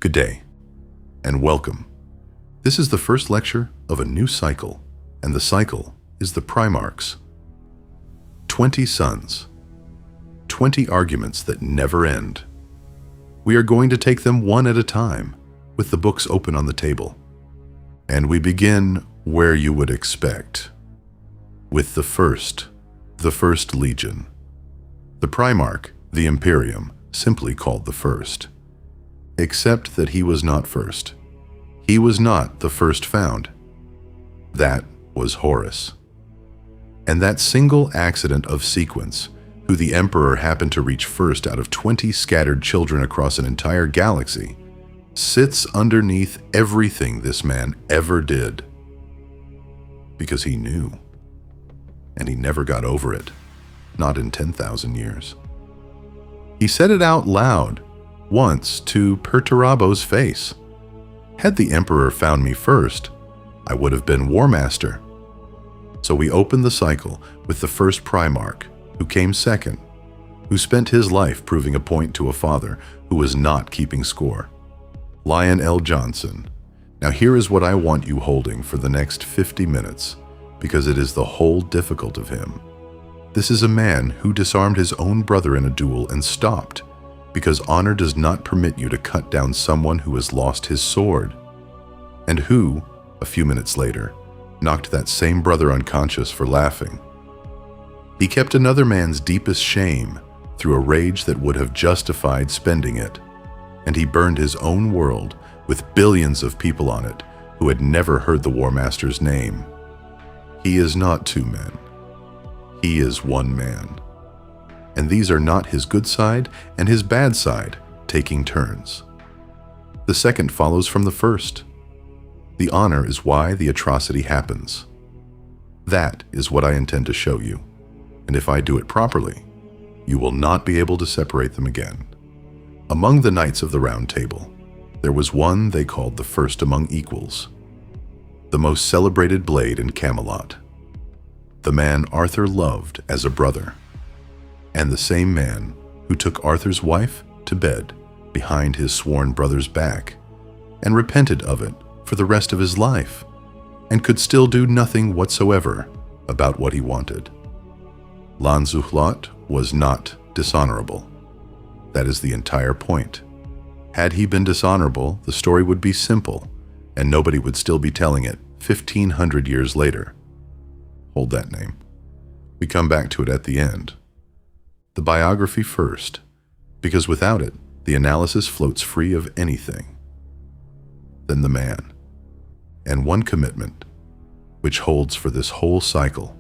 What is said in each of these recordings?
Good day, and welcome. This is the first lecture of a new cycle, and the cycle is the primarchs. 20 sons, 20 arguments that never end. We are going to take them one at a time, with the books open on the table. And we begin where you would expect, with the first legion. The primarch, the Imperium, simply called the first. Except that he was not first. He was not the first found. That was Horus. And that single accident of sequence, who the Emperor happened to reach first out of 20 scattered children across an entire galaxy, sits underneath everything this man ever did. Because he knew. And he never got over it. Not in 10,000 years. He said it out loud, once, to Perturabo's face. Had the Emperor found me first, I would have been Warmaster. So we opened the cycle with the first primarch, who came second, who spent his life proving a point to a father who was not keeping score. Lionel Jonson. Now here is what I want you holding for the next 50 minutes, because it is the whole difficult of him. This is a man who disarmed his own brother in a duel and stopped, because honor does not permit you to cut down someone who has lost his sword, and who, a few minutes later, knocked that same brother unconscious for laughing. He kept another man's deepest shame through a rage that would have justified spending it, and he burned his own world with billions of people on it who had never heard the Warmaster's name. He is not two men. He is one man. And these are not his good side and his bad side taking turns. The second follows from the first. The honor is why the atrocity happens. That is what I intend to show you, and if I do it properly, you will not be able to separate them again. Among the knights of the Round Table, there was one they called the first among equals, the most celebrated blade in Camelot, the man Arthur loved as a brother, and the same man who took Arthur's wife to bed behind his sworn brother's back and repented of it for the rest of his life and could still do nothing whatsoever about what he wanted. Lancelot was not dishonorable. That is the entire point. Had he been dishonorable, the story would be simple and nobody would still be telling it 1,500 years later. Hold that name. We come back to it at the end. The biography first, because without it, the analysis floats free of anything. Then the man, and one commitment, which holds for this whole cycle.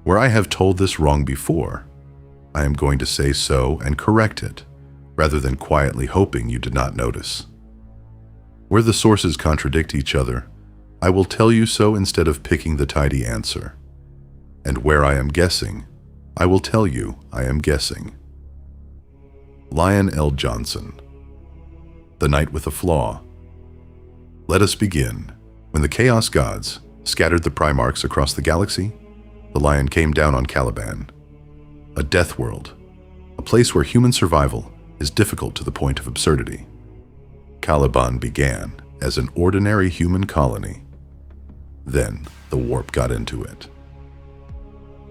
Where I have told this wrong before, I am going to say so and correct it, rather than quietly hoping you did not notice. Where the sources contradict each other, I will tell you so instead of picking the tidy answer. And where I am guessing, I will tell you I am guessing. Lionel Jonson. The Knight with a Flaw. Let us begin. When the Chaos Gods scattered the primarchs across the galaxy, the lion came down on Caliban, a death world, a place where human survival is difficult to the point of absurdity. Caliban began as an ordinary human colony. Then the warp got into it.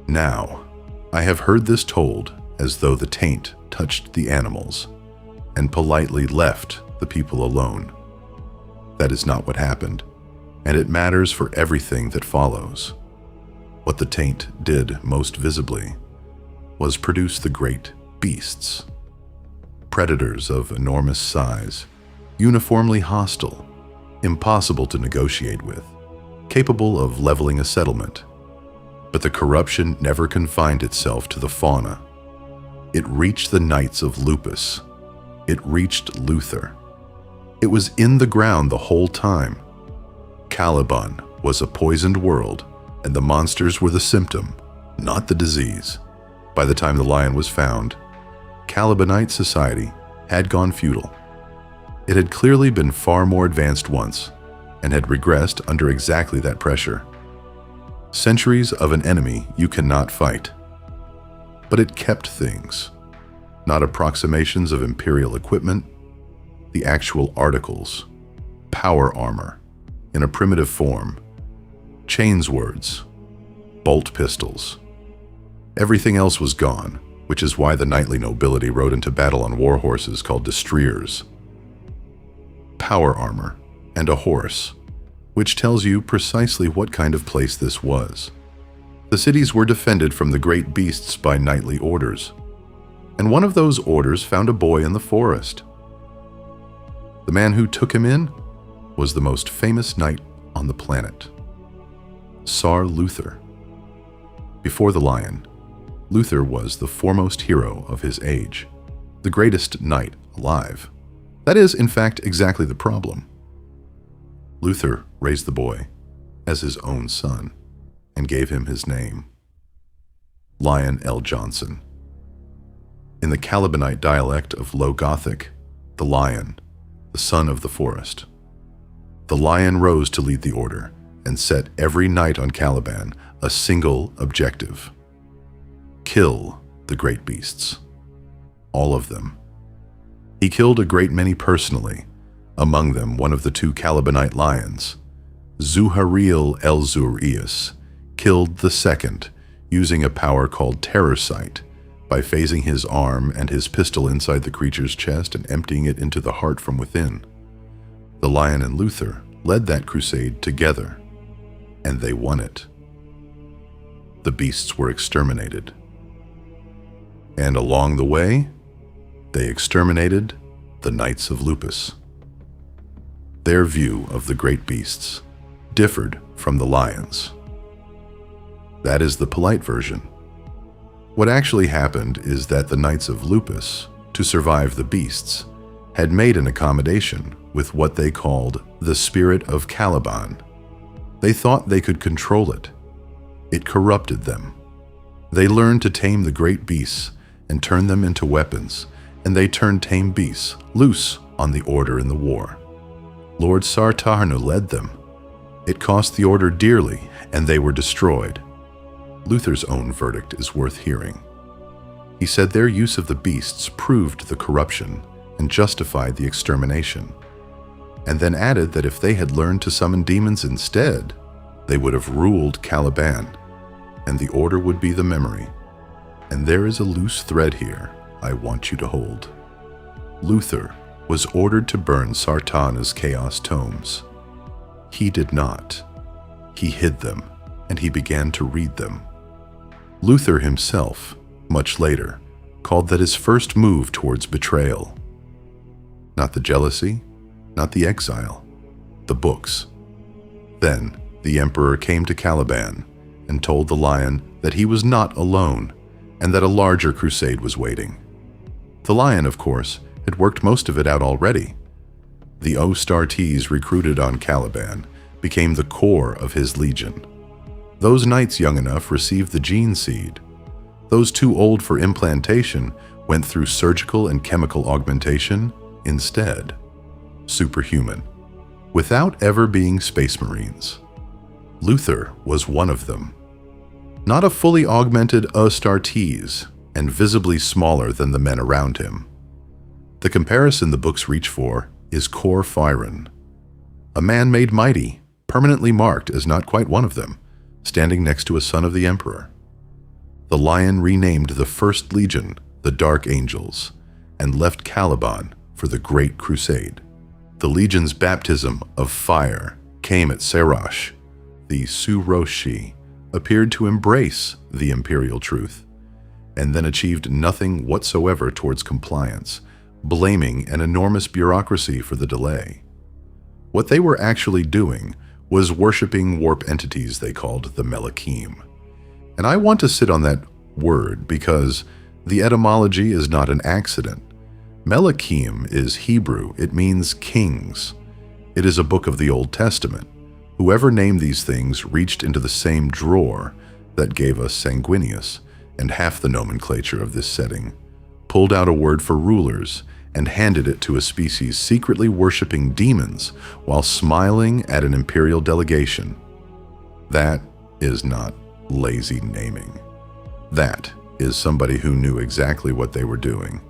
Now, I have heard this told as though the taint touched the animals and politely left the people alone. That is not what happened, and it matters for everything that follows. What the taint did most visibly was produce the great beasts, predators of enormous size, uniformly hostile, impossible to negotiate with, capable of leveling a settlement. But the corruption never confined itself to the fauna. It reached the knights of Lupus. It reached Luther. It was in the ground the whole time. Caliban was a poisoned world, and the monsters were the symptom, not the disease. By the time the lion was found, Calibanite society had gone feudal. It had clearly been far more advanced once, and had regressed under exactly that pressure. Centuries of an enemy you cannot fight. But it kept things, not approximations of imperial equipment. the actual articles, power armor, in a primitive form, chainswords, bolt pistols. Everything else was gone, which is why the knightly nobility rode into battle on war horses called destriers. Power armor and a horse, which tells you precisely what kind of place this was. The cities were defended from the great beasts by knightly orders, and one of those orders found a boy in the forest. The man who took him in was the most famous knight on the planet, Tsar Luther. Before the lion, Luther was the foremost hero of his age, the greatest knight alive. That is, in fact, exactly the problem. Luther raised the boy as his own son and gave him his name, Lion L. Jonson. In the Calibanite dialect of Low Gothic, the lion, the son of the forest. The lion rose to lead the order and set every knight on Caliban a single objective: kill the great beasts. All of them. He killed a great many personally, among them one of the two Calibanite lions. Zuhariel el-Zurius killed the second using a power called terror sight by phasing his arm and his pistol inside the creature's chest and emptying it into the heart from within. The lion and Luther led that crusade together, and they won it. The beasts were exterminated. And along the way, they exterminated the Knights of Lupus. Their view of the great beasts differed from the lions. That is the polite version. What actually happened is that the Knights of Lupus, to survive the beasts, had made an accommodation with what they called the spirit of Caliban. They thought they could control it. It corrupted them. They learned to tame the great beasts and turn them into weapons, and they turned tame beasts loose on the Order in the war. Lord Sartarnu led them. It cost the Order dearly, and they were destroyed. Luther's own verdict is worth hearing. He said their use of the beasts proved the corruption and justified the extermination, and then added that if they had learned to summon demons instead, they would have ruled Caliban, and the Order would be the memory. And there is a loose thread here I want you to hold. Luther was ordered to burn Sartana's Chaos Tomes. He did not. He hid them, and he began to read them. Luther himself, much later, called that his first move towards betrayal. Not the jealousy, not the exile, the books. Then the emperor came to Caliban and told the lion that he was not alone and that a larger crusade was waiting. The lion, of course, had worked most of it out already. The Ostartes recruited on Caliban became the core of his legion. Those knights young enough received the gene seed. Those too old for implantation went through surgical and chemical augmentation instead. Superhuman, without ever being space marines. Luther was one of them. Not a fully augmented Astartes, and visibly smaller than the men around him. The comparison the books reach for is Cor Fyron, a man made mighty, permanently marked as not quite one of them, standing next to a son of the emperor. The lion renamed the First Legion the Dark Angels, and left Caliban for the Great Crusade. The legion's baptism of fire came at Sarosh. The Suroshi appeared to embrace the imperial truth, and then achieved nothing whatsoever towards compliance, blaming an enormous bureaucracy for the delay. What they were actually doing was worshipping warp entities they called the Melakim. And I want to sit on that word because the etymology is not an accident. Melakim is Hebrew. It means kings. It is a book of the Old Testament. Whoever named these things reached into the same drawer that gave us Sanguinius and half the nomenclature of this setting, pulled out a word for rulers, and handed it to a species secretly worshipping demons while smiling at an imperial delegation. That is not lazy naming. That is somebody who knew exactly what they were doing.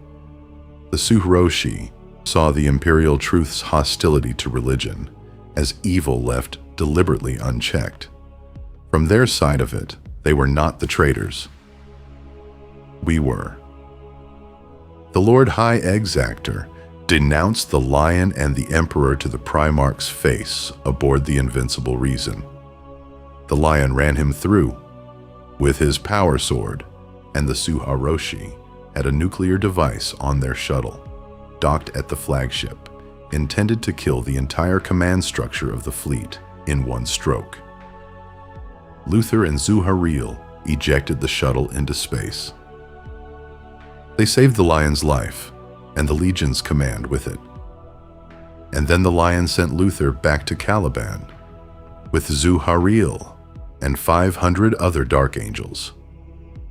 The Suhiroshi saw the imperial truth's hostility to religion as evil left deliberately unchecked. From their side of it, they were not the traitors. We were. The Lord High Exactor denounced the Lion and the Emperor to the primarch's face aboard the Invincible Reason. The Lion ran him through with his power sword, and the Sarosh had a nuclear device on their shuttle, docked at the flagship, intended to kill the entire command structure of the fleet in one stroke. Luther and Zuharil ejected the shuttle into space. They saved the Lion's life, and the Legion's command with it. And then the Lion sent Luther back to Caliban, with Zuharil and 500 other Dark Angels,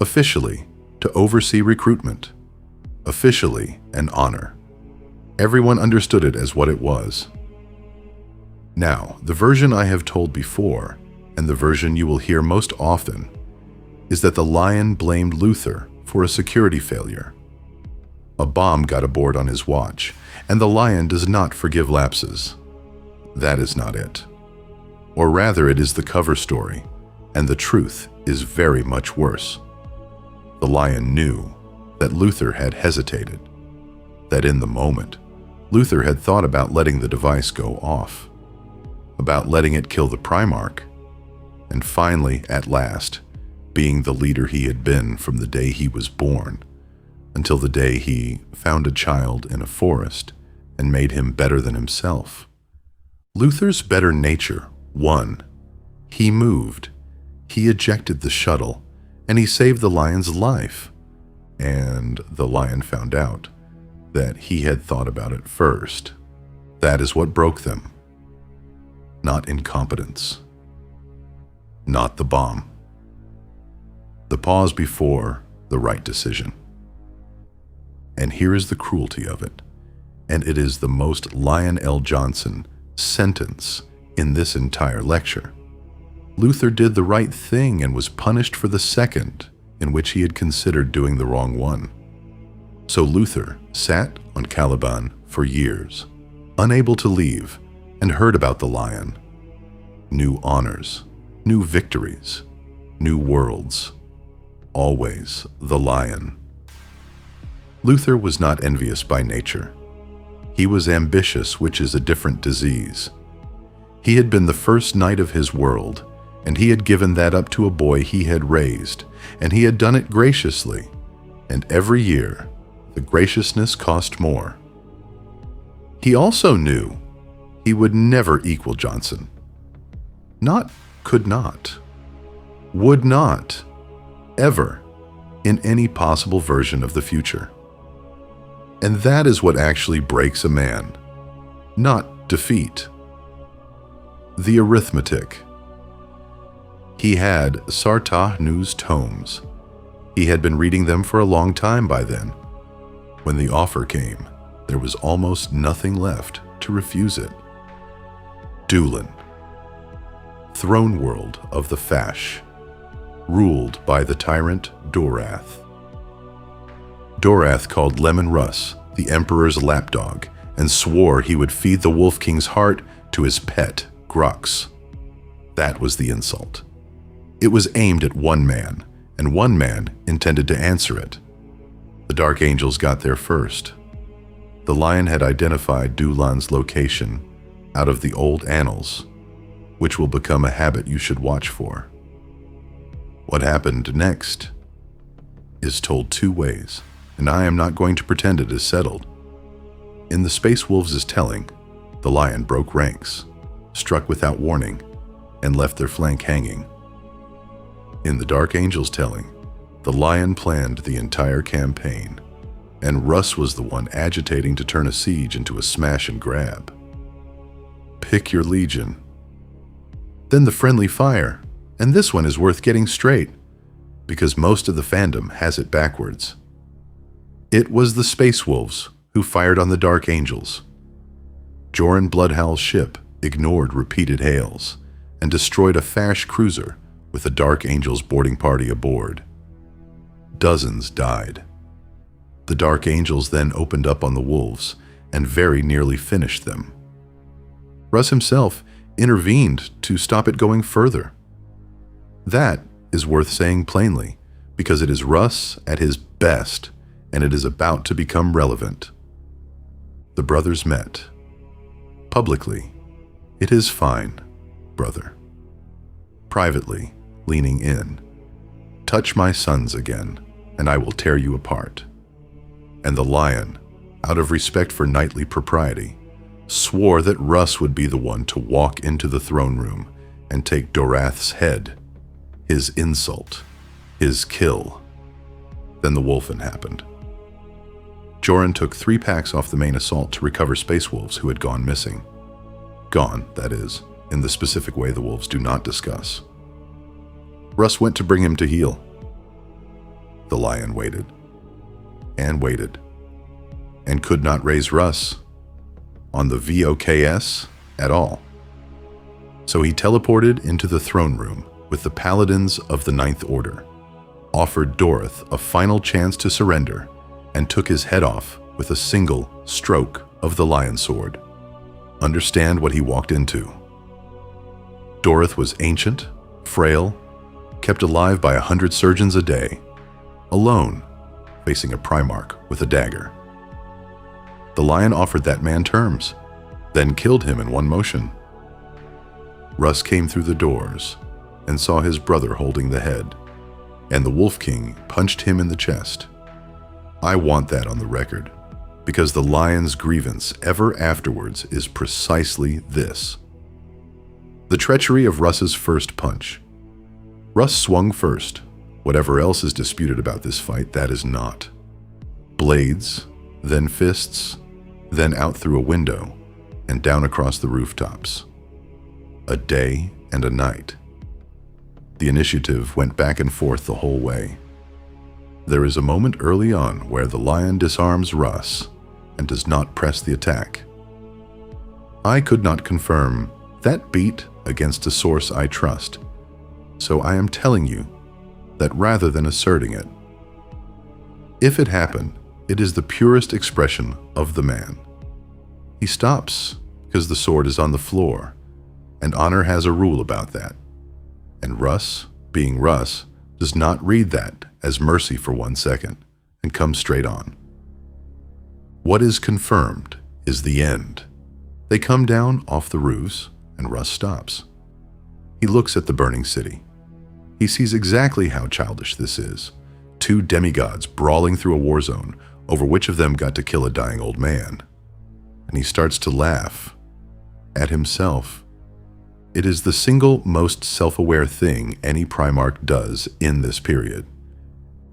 officially to oversee recruitment, officially an honor. Everyone understood it as what it was. Now, the version I have told before, and the version you will hear most often, is that the Lion blamed Luther for a security failure. A bomb got aboard on his watch, and the Lion does not forgive lapses. That is not it. Or rather, it is the cover story, and the truth is very much worse. The Lion knew that Luther had hesitated, that in the moment, Luther had thought about letting the device go off, about letting it kill the Primarch, and finally, at last, being the leader he had been from the day he was born, until the day he found a child in a forest and made him better than himself. Luther's better nature won. He moved, he ejected the shuttle, and he saved the Lion's life. And the Lion found out that he had thought about it first. That is what broke them. Not incompetence. Not the bomb. The pause before the right decision. And here is the cruelty of it, and it is the most Lion L. Jonson sentence in this entire lecture. Luther did the right thing and was punished for the second in which he had considered doing the wrong one. So Luther sat on Caliban for years, unable to leave, and heard about the Lion. New honors, new victories, new worlds. Always the Lion. Luther was not envious by nature. He was ambitious, which is a different disease. He had been the first knight of his world, and he had given that up to a boy he had raised, and he had done it graciously, and every year the graciousness cost more. He also knew he would never equal Jonson. Not could not, would not, ever, in any possible version of the future. And that is what actually breaks a man, not defeat. The arithmetic. He had Sartahnu's tomes. He had been reading them for a long time by then. When the offer came, there was almost nothing left to refuse it. Dulan. Throne world of the Fash, ruled by the tyrant Dorath. Dorath called Lemon Russ the Emperor's lapdog and swore he would feed the Wolf King's heart to his pet, Grux. That was the insult. It was aimed at one man, and one man intended to answer it. The Dark Angels got there first. The Lion had identified Dulan's location out of the old annals, which will become a habit you should watch for. What happened next is told two ways, and I am not going to pretend it is settled. In the Space Wolves' telling, the Lion broke ranks, struck without warning, and left their flank hanging. In the Dark Angels' telling, the Lion planned the entire campaign, and Russ was the one agitating to turn a siege into a smash and grab. Pick your legion. Then the friendly fire, and this one is worth getting straight, because most of the fandom has it backwards. It was the Space Wolves who fired on the Dark Angels. Joran Bloodhowl's ship ignored repeated hails and destroyed a Fash cruiser with a Dark Angels boarding party aboard. Dozens died. The Dark Angels then opened up on the Wolves and very nearly finished them. Russ himself intervened to stop it going further. That is worth saying plainly, because it is Russ at his best, and it is about to become relevant. The brothers met. Publicly, "It is fine, brother." Privately, leaning in, "Touch my sons again, and I will tear you apart." And the lion, out of respect for knightly propriety, swore that Russ would be the one to walk into the throne room and take Dorath's head, his insult, his kill. Then the wolfen happened. Joran took 3 packs off the main assault to recover space wolves who had gone missing. Gone, that is, in the specific way the wolves do not discuss. Russ went to bring him to heel. The lion waited, and waited, and could not raise Russ on the VOKS at all. So he teleported into the throne room with the paladins of the Ninth Order, offered Doroth a final chance to surrender, and took his head off with a single stroke of the lion sword. Understand what he walked into. Doroth was ancient, frail, kept alive by 100 surgeons a day, alone, facing a primarch with a dagger. The lion offered that man terms, then killed him in one motion. Russ came through the doors and saw his brother holding the head, and the Wolf King punched him in the chest. I want that on the record, because the lion's grievance ever afterwards is precisely this. The treachery of Russ's first punch. Russ swung first. Whatever else is disputed about this fight, that is not. Blades, then fists, then out through a window, and down across the rooftops. A day and a night. The initiative went back and forth the whole way. There is a moment early on where the lion disarms Russ and does not press the attack. I could not confirm that beat against a source I trust, so I am telling you that rather than asserting it. If it happened, it is the purest expression of the man. He stops because the sword is on the floor, and honor has a rule about that. And Russ, being Russ, does not read that as mercy for 1 second and comes straight on. What is confirmed is the end. They come down off the roofs, and Russ stops. He looks at the burning city. He sees exactly how childish this is. 2 demigods brawling through a war zone over which of them got to kill a dying old man. And he starts to laugh at himself. It is the single most self-aware thing any primarch does in this period.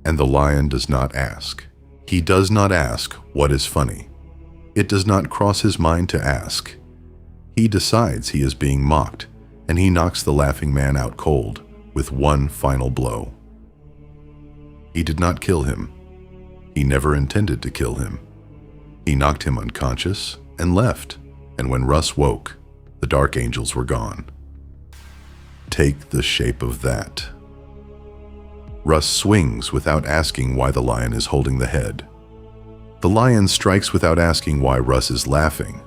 And the lion does not ask. He does not ask what is funny. It does not cross his mind to ask. He decides he is being mocked, and he knocks the laughing man out cold with one final blow. He did not kill him. He never intended to kill him. He knocked him unconscious and left, and when Russ woke, the Dark Angels were gone. Take the shape of that. Russ swings without asking why the lion is holding the head. The lion strikes without asking why Russ is laughing.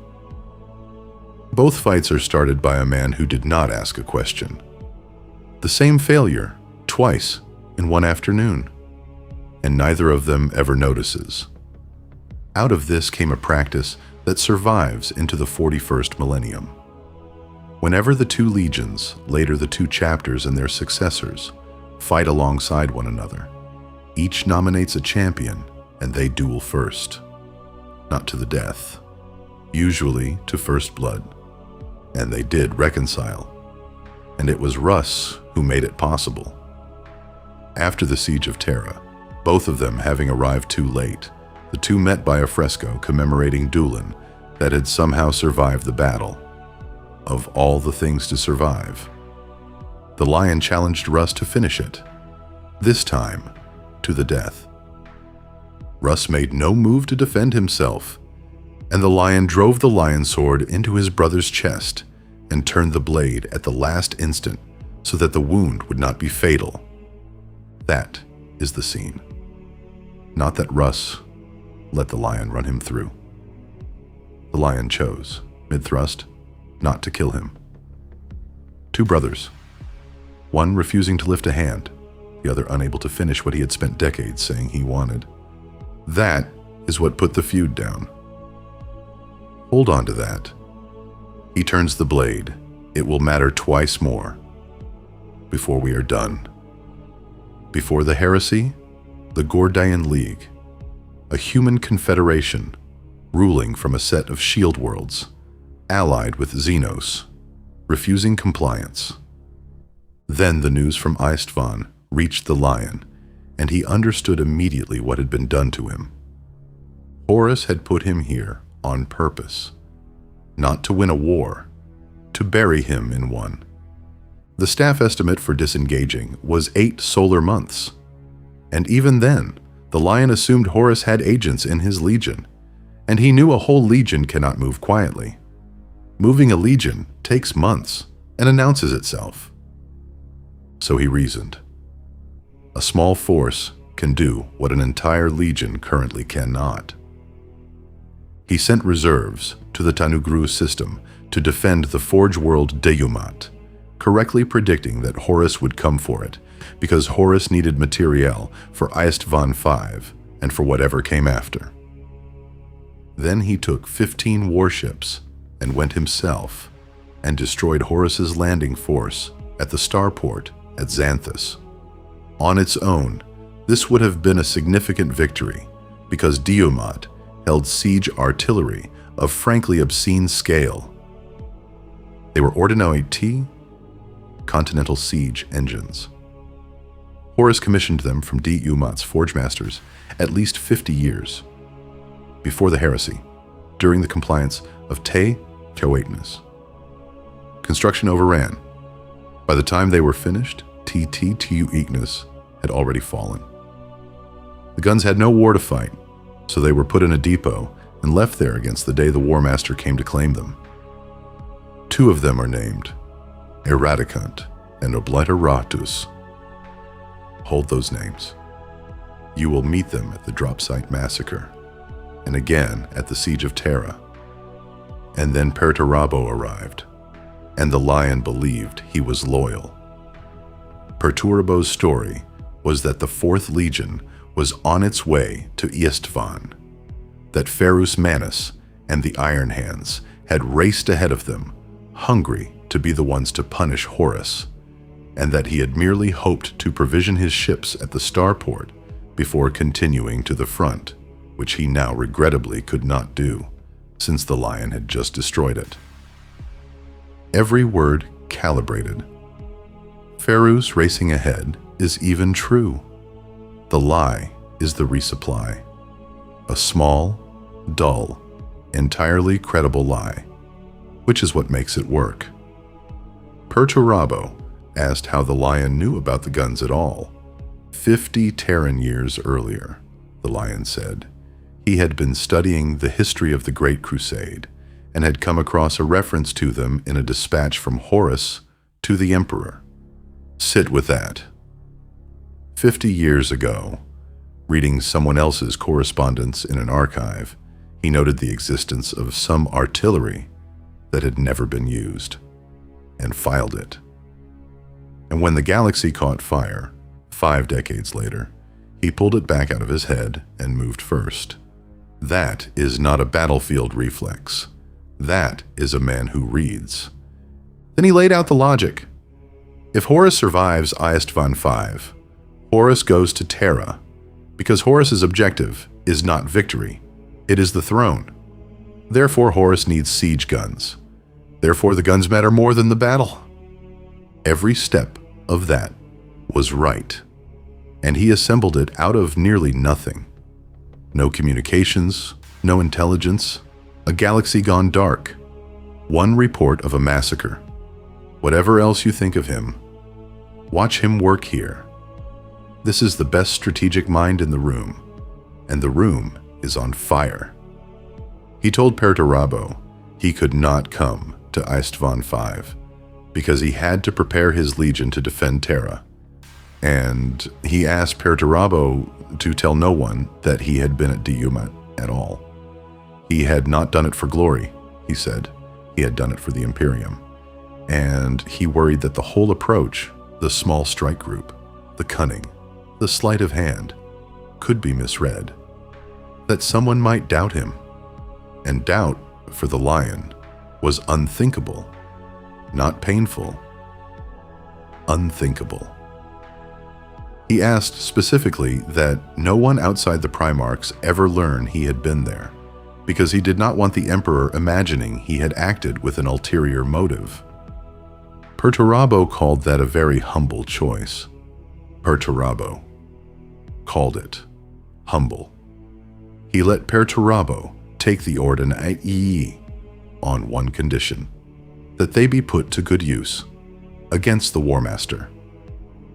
Both fights are started by a man who did not ask a question. The same failure, twice, in one afternoon. And neither of them ever notices. Out of this came a practice that survives into the 41st millennium. Whenever the 2 legions, later the 2 chapters and their successors, fight alongside one another, each nominates a champion and they duel first. Not to the death, usually to first blood. And they did reconcile. And it was Russ who made it possible. After the Siege of Terra, both of them having arrived too late, the 2 met by a fresco commemorating Dulan that had somehow survived the battle. Of all the things to survive, the lion challenged Russ to finish it, this time to the death. Russ made no move to defend himself, and the lion drove the lion sword into his brother's chest and turned the blade at the last instant so that the wound would not be fatal. That is the scene. Not that Russ let the lion run him through. The lion chose, mid-thrust, not to kill him. 2 brothers, one refusing to lift a hand, the other unable to finish what he had spent decades saying he wanted. That is what put the feud down. Hold on to that. He turns the blade. It will matter twice more before we are done. Before the Heresy, the Gordian League, a human confederation ruling from a set of shield worlds, allied with Xenos, refusing compliance. Then the news from Istvan reached the lion, and he understood immediately what had been done to him. Horus had put him here on purpose, not to win a war, to bury him in one. The staff estimate for disengaging was 8 solar months, and even then, the lion assumed Horus had agents in his legion, and he knew a whole legion cannot move quietly. Moving a legion takes months and announces itself. So he reasoned. A small force can do what an entire legion currently cannot. He sent reserves to the Tanugru system to defend the Forge world Diamat, correctly predicting that Horus would come for it, because Horus needed materiel for Istvan V and for whatever came after. Then he took 15 warships and went himself and destroyed Horus's landing force at the starport at Xanthus. On its own, this would have been a significant victory because Diamat held siege artillery of frankly obscene scale. They were Ordinary T Continental Siege engines. Horus commissioned them from Diamat's Forge Masters at least 50 years. Before the Heresy, during the compliance of Te Teoetnus. Construction overran. By the time they were finished, Te Teoetnus had already fallen. The guns had no war to fight, so they were put in a depot and left there against the day the Warmaster came to claim them. 2 of them are named Eradicant and Obliteratus. Hold those names. You will meet them at the drop site massacre, and again at the siege of Terra. And then Perturabo arrived, and the lion believed he was loyal. Perturabo's story was that the 4th Legion was on its way to Istvan, that Ferus Manus and the Iron Hands had raced ahead of them, hungry to be the ones to punish Horus, and that he had merely hoped to provision his ships at the starport before continuing to the front, which he now regrettably could not do, since the lion had just destroyed it. Every word calibrated. Ferus racing ahead is even true. The lie is the resupply. A small, dull, entirely credible lie, which is what makes it work. Perturabo asked how the lion knew about the guns at all. 50 Terran years earlier, the lion said, he had been studying the history of the Great Crusade and had come across a reference to them in a dispatch from Horus to the Emperor. Sit with that. 50 years ago, reading someone else's correspondence in an archive, he noted the existence of some artillery that had never been used, and filed it. And when the galaxy caught fire, 5 decades later, he pulled it back out of his head and moved first. That is not a battlefield reflex. That is a man who reads. Then he laid out the logic. If Horus survives Istvan V, Horus goes to Terra, because Horus's objective is not victory, it is the throne. Therefore, Horus needs siege guns. Therefore, the guns matter more than the battle. Every step of that was right, and he assembled it out of nearly nothing. No communications, no intelligence, a galaxy gone dark, one report of a massacre. Whatever else you think of him, watch him work here. This is the best strategic mind in the room, and the room is on fire. He told Perturabo he could not come to Istvan V because he had to prepare his legion to defend Terra, and he asked Perturabo to tell no one that he had been at Diamat at all. He had not done it for glory, he said. He had done it for the Imperium. And he worried that the whole approach, the small strike group, the cunning, the sleight of hand, could be misread. That someone might doubt him. And doubt, for the Lion, was unthinkable. Not painful. Unthinkable. He asked specifically that no one outside the primarchs ever learn he had been there, because he did not want the Emperor imagining he had acted with an ulterior motive. Perturabo called that a very humble choice. Perturabo called it humble. He let Perturabo take the Orden Aii on one condition, that they be put to good use against the Warmaster.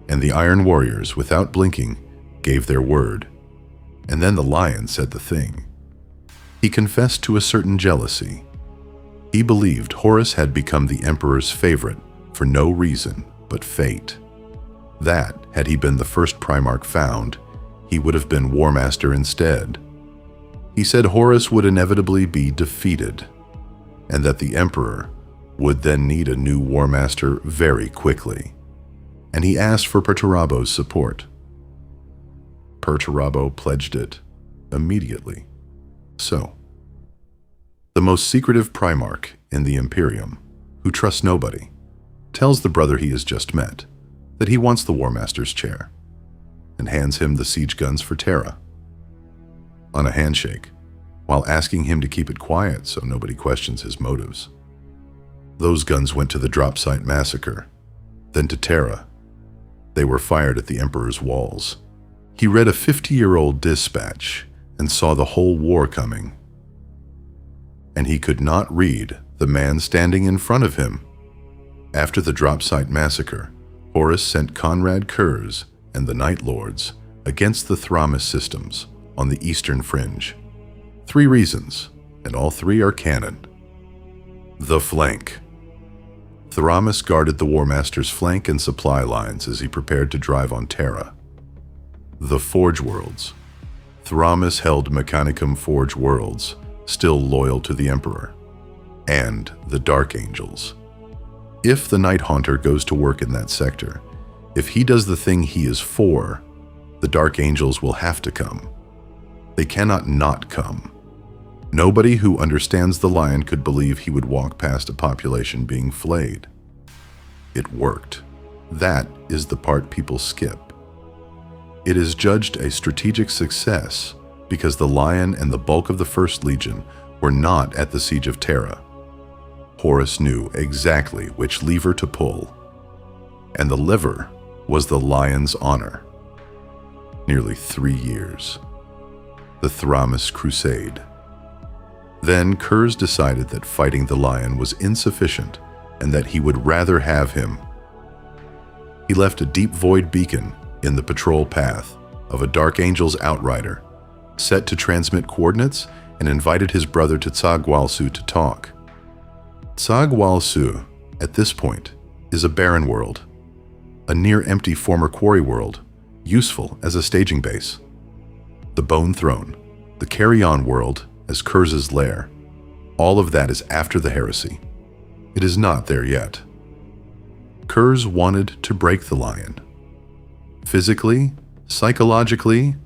And the Iron Warriors, without blinking, gave their word. And then the Lion said the thing. He confessed to a certain jealousy. He believed Horus had become the Emperor's favorite for no reason but fate. That, had he been the first Primarch found, he would have been Warmaster instead. He said Horus would inevitably be defeated, and that the Emperor would then need a new Warmaster very quickly. And he asked for Perturabo's support. Perturabo pledged it immediately. So, the most secretive Primarch in the Imperium, who trusts nobody, tells the brother he has just met that he wants the Warmaster's chair, and hands him the siege guns for Terra. On a handshake, while asking him to keep it quiet so nobody questions his motives. Those guns went to the drop site massacre, then to Terra. They were fired at the Emperor's walls. He read a 50-year-old dispatch and saw the whole war coming. And he could not read the man standing in front of him. After the drop site massacre, Horus sent Conrad Kurz and the Night Lords against the Thramas systems on the eastern fringe. 3 reasons, and all 3 are canon. The flank. Thramas guarded the Warmaster's flank and supply lines as he prepared to drive on Terra. The Forge Worlds. Thramas held Mechanicum Forge Worlds, still loyal to the Emperor. And the Dark Angels. If the Night Haunter goes to work in that sector, if he does the thing he is for, the Dark Angels will have to come. They cannot not come. Nobody who understands the Lion could believe he would walk past a population being flayed. It worked. That is the part people skip. It is judged a strategic success because the Lion and the bulk of the First Legion were not at the Siege of Terra. Horus knew exactly which lever to pull, and the lever was the Lion's honor. Nearly 3 years. The Thramas Crusade. Then Kurz decided that fighting the Lion was insufficient and that he would rather have him. He left a deep void beacon in the patrol path of a Dark Angel's outrider, set to transmit coordinates, and invited his brother Tsagwalsu to talk. Tsagwalsu, at this point, is a barren world, a near-empty former quarry world, useful as a staging base. The Bone Throne, the Carry-On world as Kurz's lair, all of that is after the Heresy. It is not there yet. Kurz wanted to break the Lion. Physically, psychologically,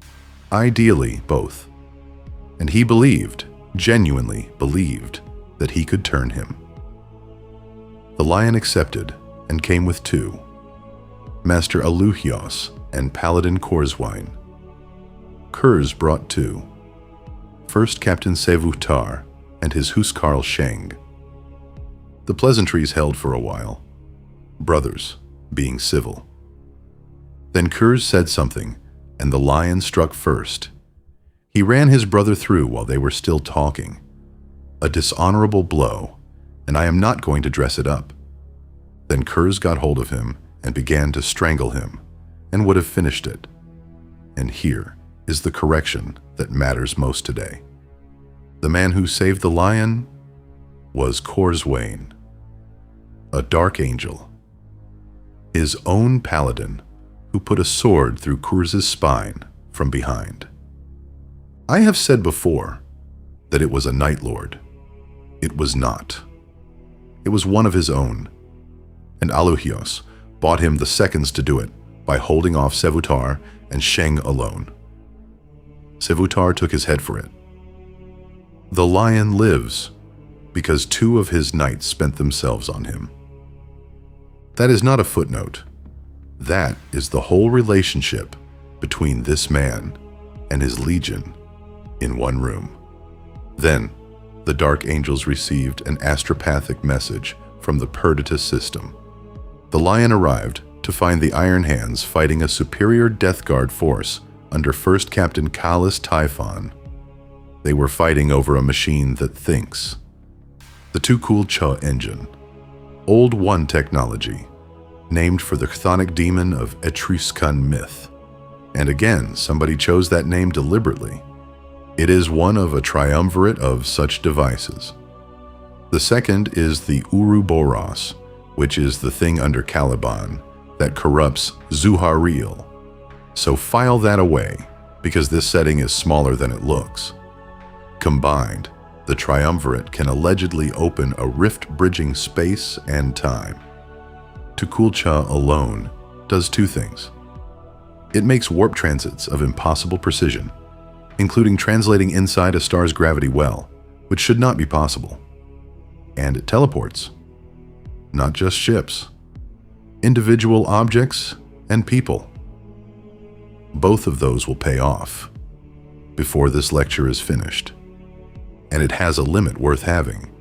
ideally both. And he believed, genuinely believed, that he could turn him. The Lion accepted and came with 2, Master Aluhios and Paladin Korzwine. Kurz brought 2, first Captain Sevutar and his Huskarl Sheng. The pleasantries held for a while, brothers being civil. Then Kurz said something, and the Lion struck first. He ran his brother through while they were still talking. A dishonorable blow, and I am not going to dress it up. Then Kurz got hold of him and began to strangle him, and would have finished it. And here is the correction that matters most today. The man who saved the Lion was Korzwine, a Dark Angel, his own paladin who put a sword through Kurz's spine from behind. I have said before, that it was a Night Lord. It was not. It was one of his own, and Aluhios bought him the seconds to do it by holding off Sevutar and Sheng alone. Sevutar took his head for it. The lion lives because 2 of his knights spent themselves on him. That is not a footnote. That is the whole relationship between this man and his legion in one room. Then, the Dark Angels received an astropathic message from the Perditus system. The Lion arrived to find the Iron Hands fighting a superior Death Guard force under First Captain Kalis Typhon. They were fighting over a machine that thinks. The Tukulcha engine, Old One technology, named for the chthonic demon of Etruscan myth. And again, somebody chose that name deliberately. It is one of a triumvirate of such devices. The second is the Ouroboros, which is the thing under Caliban that corrupts Zuharil. So file that away, because this setting is smaller than it looks. Combined, the triumvirate can allegedly open a rift bridging space and time. Tukulcha alone does 2 things. It makes warp transits of impossible precision, including translating inside a star's gravity well, which should not be possible. And it teleports. Not just ships. Individual objects and people. Both of those will pay off before this lecture is finished. And it has a limit worth having.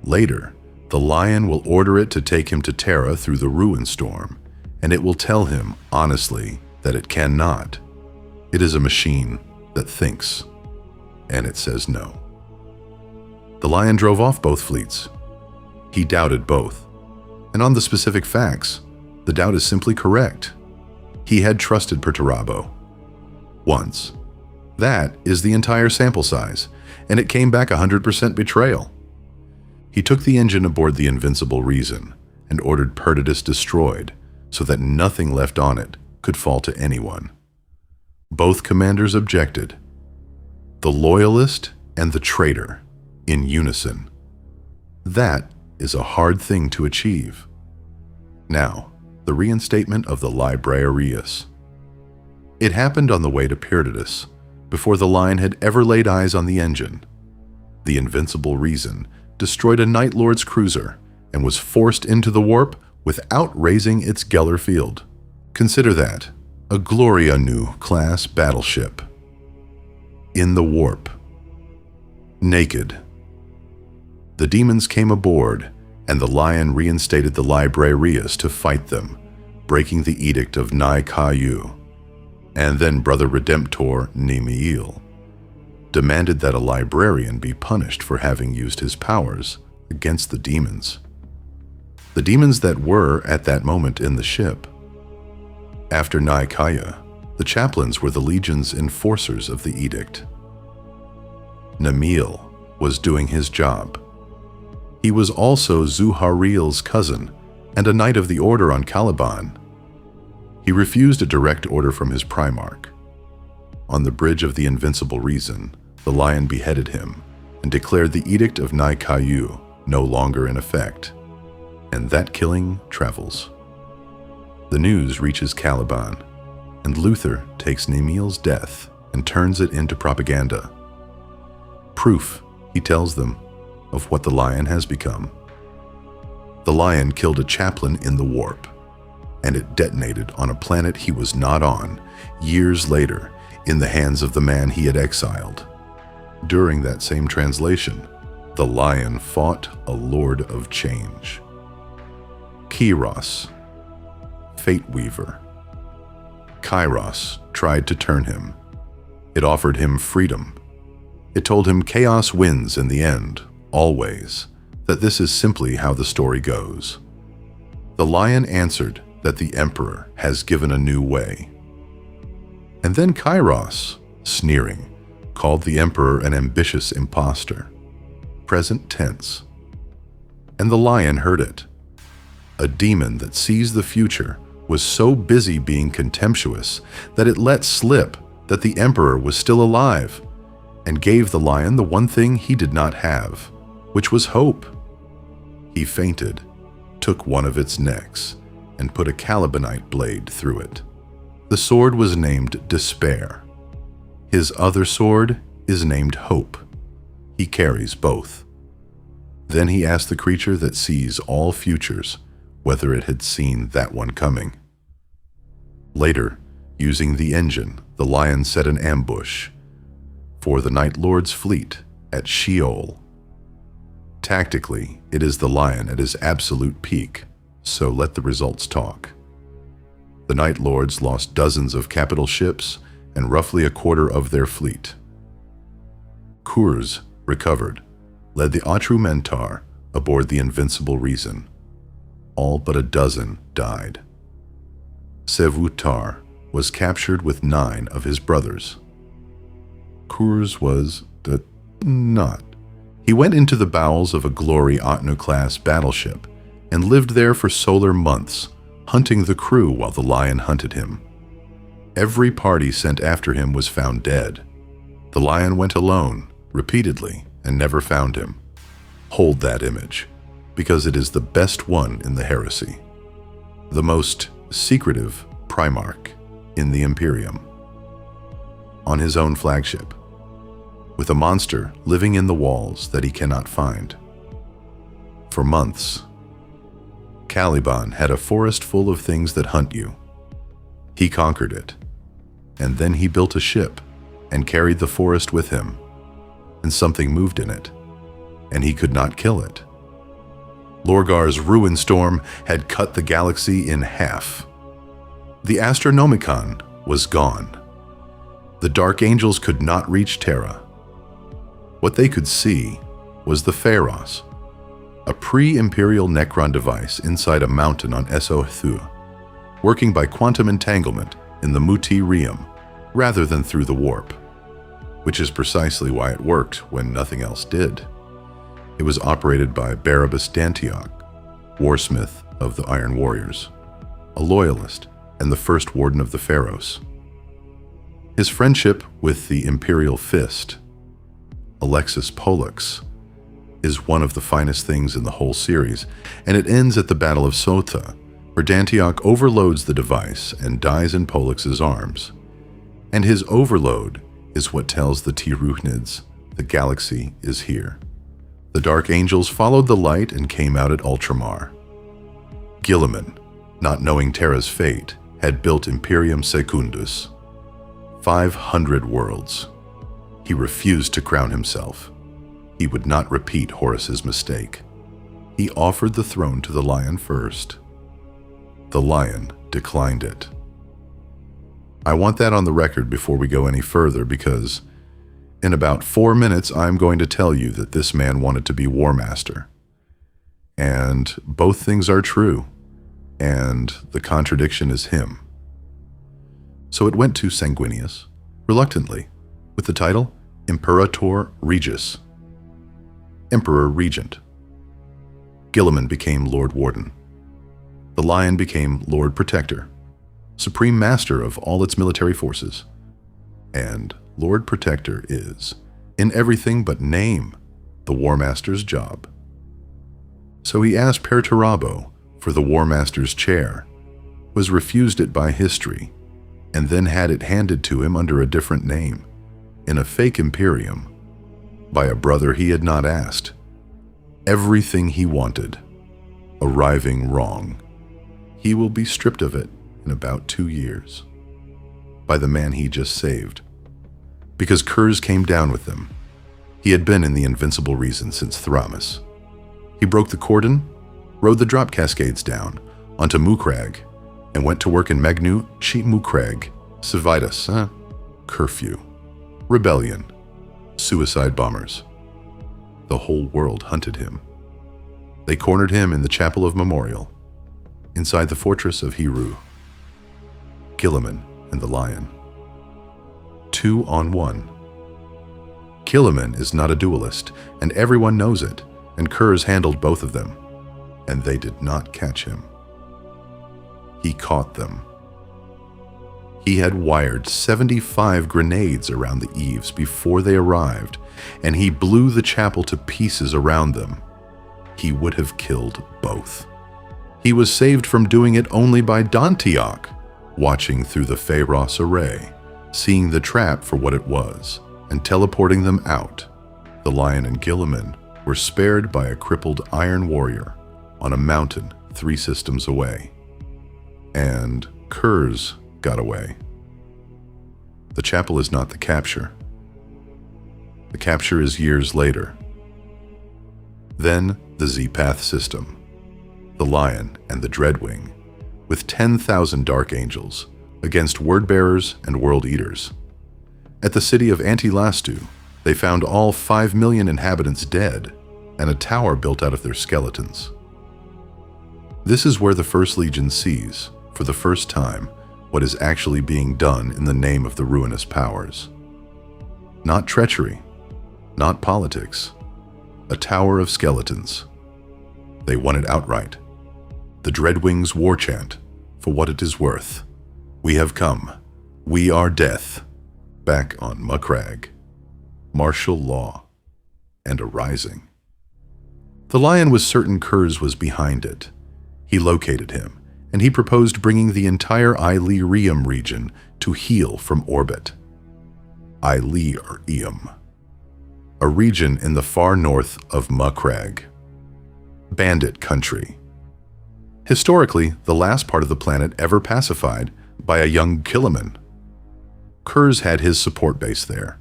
Later, the Lion will order it to take him to Terra through the Ruin Storm, and it will tell him, honestly, that it cannot. It is a machine that thinks, and it says no. The Lion drove off both fleets. He doubted both, and on the specific facts, the doubt is simply correct. He had trusted Perturabo. Once. That is the entire sample size, and it came back 100% betrayal. He took the engine aboard the Invincible Reason and ordered Perditus destroyed so that nothing left on it could fall to anyone. Both commanders objected. The loyalist and the traitor, in unison. That is a hard thing to achieve. Now, the reinstatement of the Librarius. It happened on the way to Perditus, before the Lion had ever laid eyes on the engine. The Invincible Reason destroyed a Night Lord's cruiser and was forced into the warp without raising its Geller field. Consider that, a Gloria Nu class battleship. In the warp. Naked. The demons came aboard, and the Lion reinstated the Librarius to fight them, breaking the edict of Nai Kayu. And then Brother Redemptor Nemiel demanded that a librarian be punished for having used his powers against the demons. The demons that were, at that moment, in the ship. After Nai Kaya, the chaplains were the legion's enforcers of the edict. Nemiel was doing his job. He was also Zuharil's cousin and a Knight of the Order on Caliban. He refused a direct order from his primarch. On the bridge of the Invincible Reason, the Lion beheaded him and declared the Edict of Nai Kayu no longer in effect, and that killing travels. The news reaches Caliban, and Luther takes Nemiel's death and turns it into propaganda. Proof, he tells them, of what the Lion has become. The Lion killed a chaplain in the warp, and it detonated on a planet he was not on, years later, in the hands of the man he had exiled. During that same translation, the Lion fought a Lord of Change. Kairos, Fate Weaver. Kairos tried to turn him. It offered him freedom. It told him chaos wins in the end, always, that this is simply how the story goes. The Lion answered that the Emperor has given a new way. And then Kairos, sneering, called the Emperor an ambitious impostor. Present tense. And the Lion heard it. A demon that sees the future was so busy being contemptuous that it let slip that the Emperor was still alive. and gave the lion the one thing he did not have, which was hope. He fainted, took one of its necks, and put a Calibanite blade through it. The sword was named Despair. His other sword is named Hope. He carries both. Then he asked the creature that sees all futures whether it had seen that one coming. Later, using the engine, the lion set an ambush for the Night Lord's fleet at Sheol. Tactically, it is the lion at his absolute peak, so let the results talk. The Night Lords lost dozens of capital ships and roughly a quarter of their fleet. Kurz recovered, led the Atrumentar aboard the Invincible Reason. All but a dozen died. Sevutar was captured with 9 of his brothers. Kurz was not. He went into the bowels of a Glory Otnu-class battleship and lived there for solar months, hunting the crew while the lion hunted him. Every party sent after him was found dead. The lion went alone, repeatedly, and never found him. Hold that image, because it is the best one in the Heresy. The most secretive primarch in the Imperium. On his own flagship, with a monster living in the walls that he cannot find. For months, Caliban had a forest full of things that hunt you. He conquered it, and then he built a ship and carried the forest with him, and something moved in it, and he could not kill it. Lorgar's ruin storm had cut the galaxy in half. The Astronomicon was gone. The Dark Angels could not reach Terra. What they could see was the Pharos, a pre-Imperial Necron device inside a mountain on Esothu, working by quantum entanglement in the Muti Realm rather than through the warp, which is precisely why it worked when nothing else did. It was operated by Barabbas Dantioch, warsmith of the Iron Warriors, a loyalist and the first warden of the Pharos. His friendship with the Imperial Fist, Alexis Pollux, is one of the finest things in the whole series, and it ends at the Battle of Sotha, where Dantioch overloads the device and dies in Pollux's arms. And his overload is what tells the Tirunids the galaxy is here. The Dark Angels followed the light and came out at Ultramar. Guilliman, not knowing Terra's fate, had built Imperium Secundus. 500 worlds. He refused to crown himself. He would not repeat Horus's mistake. He offered the throne to the lion first. The lion declined it. I want that on the record before we go any further, because in about 4 minutes I'm going to tell you that this man wanted to be Warmaster. And both things are true, and the contradiction is him. So it went to Sanguinius, reluctantly, with the title Imperator Regus, Emperor Regent. Guilliman became Lord Warden. The Lion became Lord Protector, Supreme Master of all its military forces. And Lord Protector is, in everything but name, the Warmaster's job. So he asked Perturabo for the Warmaster's chair, was refused it by history, and then had it handed to him under a different name, in a fake Imperium, by a brother he had not asked. Everything he wanted, arriving wrong. He will be stripped of it in about 2 years, by the man he just saved. Because Kurz came down with them. He had been in the Invincible Reason since Thramas. He broke the cordon, rode the drop cascades down onto Mukrag, and went to work in Magnu Chi Mukrag, Civitas, curfew, rebellion, suicide bombers. The whole world hunted him. They cornered him in the Chapel of Memorial, inside the fortress of Heru. Guilliman and the Lion. 2 on 1. Guilliman is not a duelist, and everyone knows it, and Kurz handled both of them, and they did not catch him. He caught them. He had wired 75 grenades around the eaves before they arrived, and he blew the chapel to pieces around them. He would have killed both. He was saved from doing it only by Dantiok, watching through the Pharos array, seeing the trap for what it was, and teleporting them out. The lion and Guilliman were spared by a crippled iron warrior on a mountain 3 systems away. And Kurz got away. The chapel is not the capture. The capture is years later. Then the Z-Path system, the Lion and the Dreadwing, with 10,000 Dark Angels against Wordbearers and World Eaters. At the city of Antilastu, they found all 5 million inhabitants dead and a tower built out of their skeletons. This is where the First Legion sees, for the first time, what is actually being done in the name of the ruinous powers. Not treachery, not politics, a tower of skeletons. They won it outright. The Dreadwing's war chant, for what it is worth. We have come. We are death. Back on Macragge. Martial law. And a rising. The Lion was certain Kurz was behind it. He located him, and he proposed bringing the entire Illyrium region to heal from orbit. Illyrium, a region in the far north of Macragge. Bandit country. Historically, the last part of the planet ever pacified by a young Guilliman. Kurz had his support base there.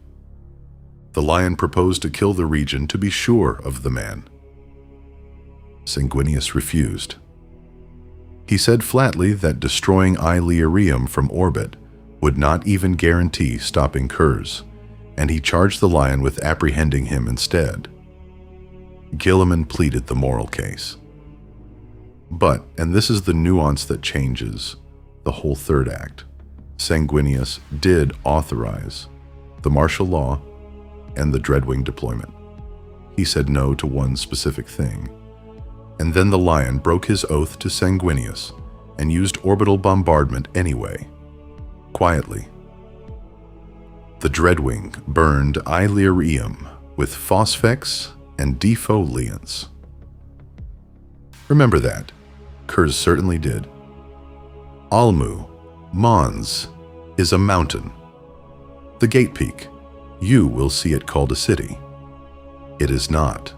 The Lion proposed to kill the region to be sure of the man. Sanguinius refused. He said flatly that destroying Illyrium from orbit would not even guarantee stopping Kurz, and he charged the Lion with apprehending him instead. Guilliman pleaded the moral case. But, and this is the nuance that changes the whole third act, Sanguinius did authorize the martial law and the Dreadwing deployment. He said no to one specific thing. And then the Lion broke his oath to Sanguinius and used orbital bombardment anyway, quietly. The Dreadwing burned Illyrium with phosphex and defoliants. Remember that. Kurz certainly did. Almu, Mons, is a mountain. The Gate Peak, you will see it called a city. It is not.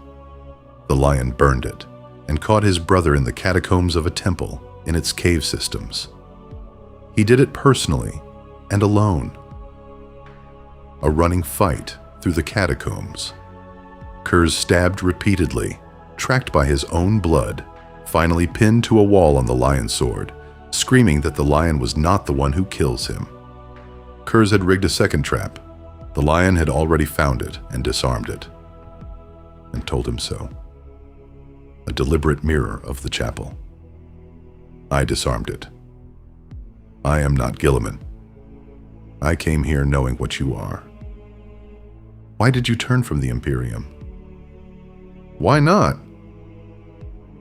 The Lion burned it and caught his brother in the catacombs of a temple in its cave systems. He did it personally and alone. A running fight through the catacombs. Kurz stabbed repeatedly, tracked by his own blood, finally pinned to a wall on the Lion sword, screaming that the Lion was not the one who kills him. Kurz had rigged a second trap. The Lion had already found it and disarmed it, and told him so. A deliberate mirror of the chapel. I disarmed it. I am not Guilliman. I came here knowing what you are. Why did you turn from the Imperium? Why not?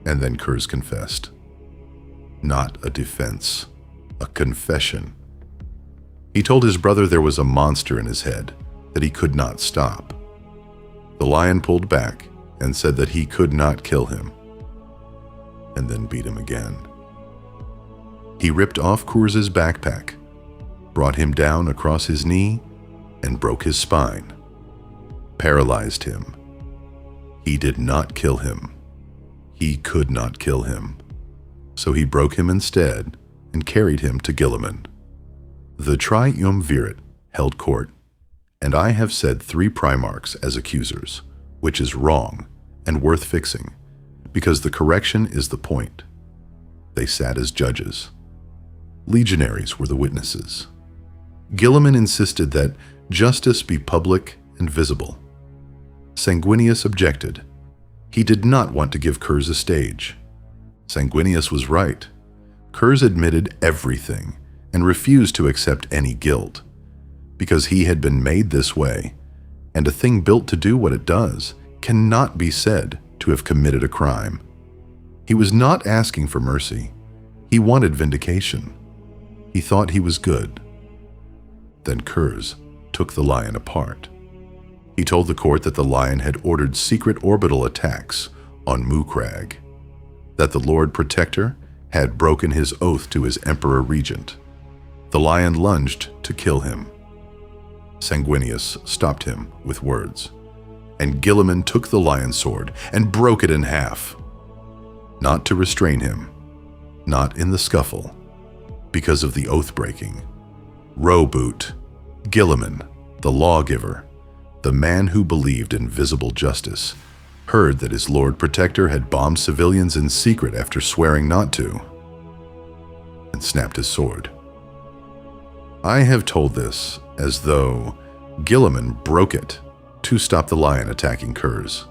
And then Kurz confessed. Not a defense, a confession. He told his brother there was a monster in his head that he could not stop. The Lion pulled back and said that he could not kill him, and then beat him again. He ripped off Kurz's backpack, brought him down across his knee, and broke his spine. Paralyzed him. He did not kill him. He could not kill him. So he broke him instead and carried him to Guilliman. The Triumvirate held court, and I have said 3 primarchs as accusers, which is wrong and worth fixing, because the correction is the point. They sat as judges. Legionaries were the witnesses. Guilliman insisted that justice be public and visible. Sanguinius objected. He did not want to give Kurz a stage. Sanguinius was right. Kurz admitted everything and refused to accept any guilt, because he had been made this way, and a thing built to do what it does cannot be said to have committed a crime. He was not asking for mercy. He wanted vindication. He thought he was good, Then Kurz took the lion apart. He told the court that the lion had ordered secret orbital attacks on Mukrag, that the Lord Protector had broken his oath to his Emperor Regent. The lion lunged to kill him. Sanguinius stopped him with words, and Guilliman took the lion's sword and broke it in half. Not to restrain him, not in the scuffle, because of the oath-breaking. Roboot, Guilliman, the lawgiver, the man who believed in visible justice, heard that his Lord Protector had bombed civilians in secret after swearing not to, and snapped his sword. I have told this as though Guilliman broke it to stop the lion attacking Kurz.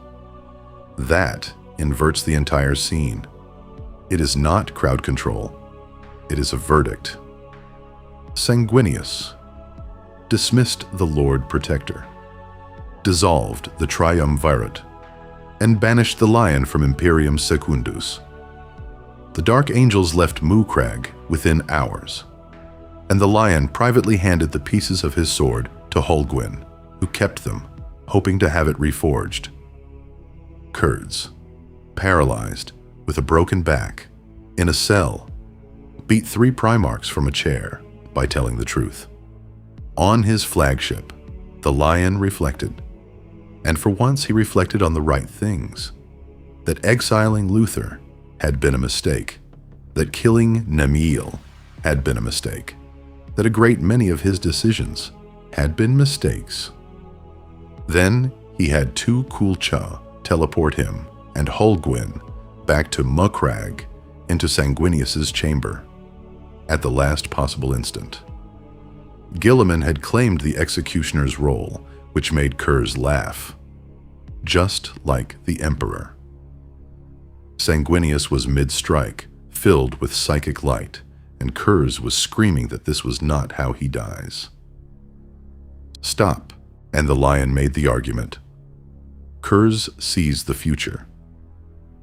That inverts the entire scene. It is not crowd control. It is a verdict. Sanguinius dismissed the Lord Protector, dissolved the Triumvirate, and banished the lion from Imperium Secundus. The Dark Angels left Mukrag within hours, and the lion privately handed the pieces of his sword to Holguin, who kept them, hoping to have it reforged. Kurz, paralyzed, with a broken back, in a cell, beat 3 primarchs from a chair by telling the truth. On his flagship, the lion reflected, and for once he reflected on the right things, that exiling Luther had been a mistake, that killing Nemiel had been a mistake, that a great many of his decisions had been mistakes. Then he had 2 Kulcha teleport him and Holguin back to Mukrag into Sanguinius's chamber at the last possible instant. Guilliman had claimed the executioner's role, which made Kurz laugh, just like the Emperor. Sanguinius was mid-strike, filled with psychic light, and Kurz was screaming that this was not how he dies. Stop, and the lion made the argument. Kurz sees the future.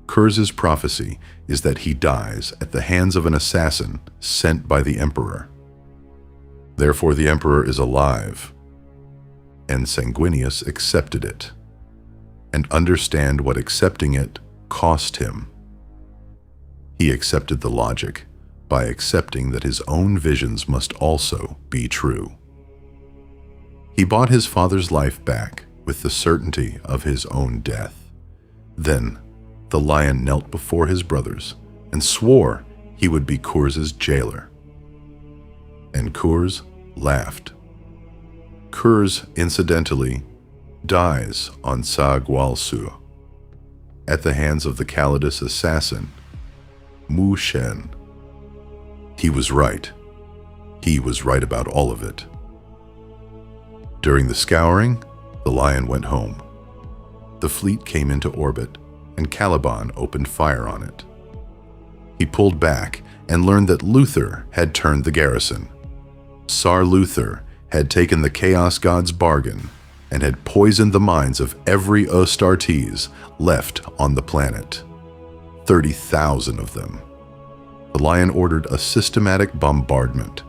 Kurz's prophecy is that he dies at the hands of an assassin sent by the Emperor. Therefore the Emperor is alive, and Sanguinius accepted it, and understand what accepting it cost him. He accepted the logic by accepting that his own visions must also be true. He bought his father's life back with the certainty of his own death. Then the lion knelt before his brothers and swore he would be Kurz's jailer. And Kurz laughed. Kurz, incidentally, dies on Sa-Gwal-Su at the hands of the Calidus assassin, Mu Shen. He was right. He was right about all of it. During the scouring, the lion went home. The fleet came into orbit, and Caliban opened fire on it. He pulled back and learned that Luther had turned the garrison. Tsar Luther had taken the Chaos God's bargain and had poisoned the minds of every Astartes left on the planet. 30,000 of them. The lion ordered a systematic bombardment.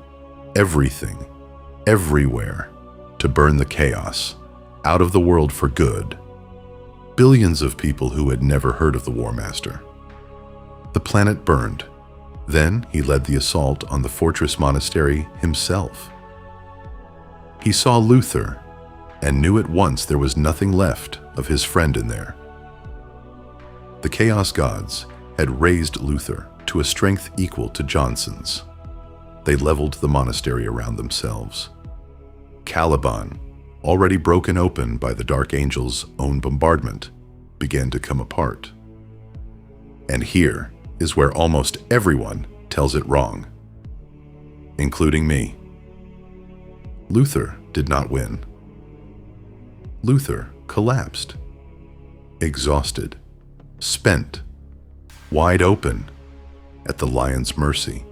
Everything, everywhere, to burn the chaos out of the world for good. Billions of people who had never heard of the Warmaster. The planet burned. Then he led the assault on the fortress monastery himself. He saw Luther and knew at once there was nothing left of his friend in there. The Chaos Gods had raised Luther to a strength equal to Jonson's. They leveled the monastery around themselves. Caliban, already broken open by the Dark Angel's own bombardment, began to come apart. And here is where almost everyone tells it wrong, including me. Luther did not win. Luther collapsed, exhausted, spent, wide open, at the lion's mercy,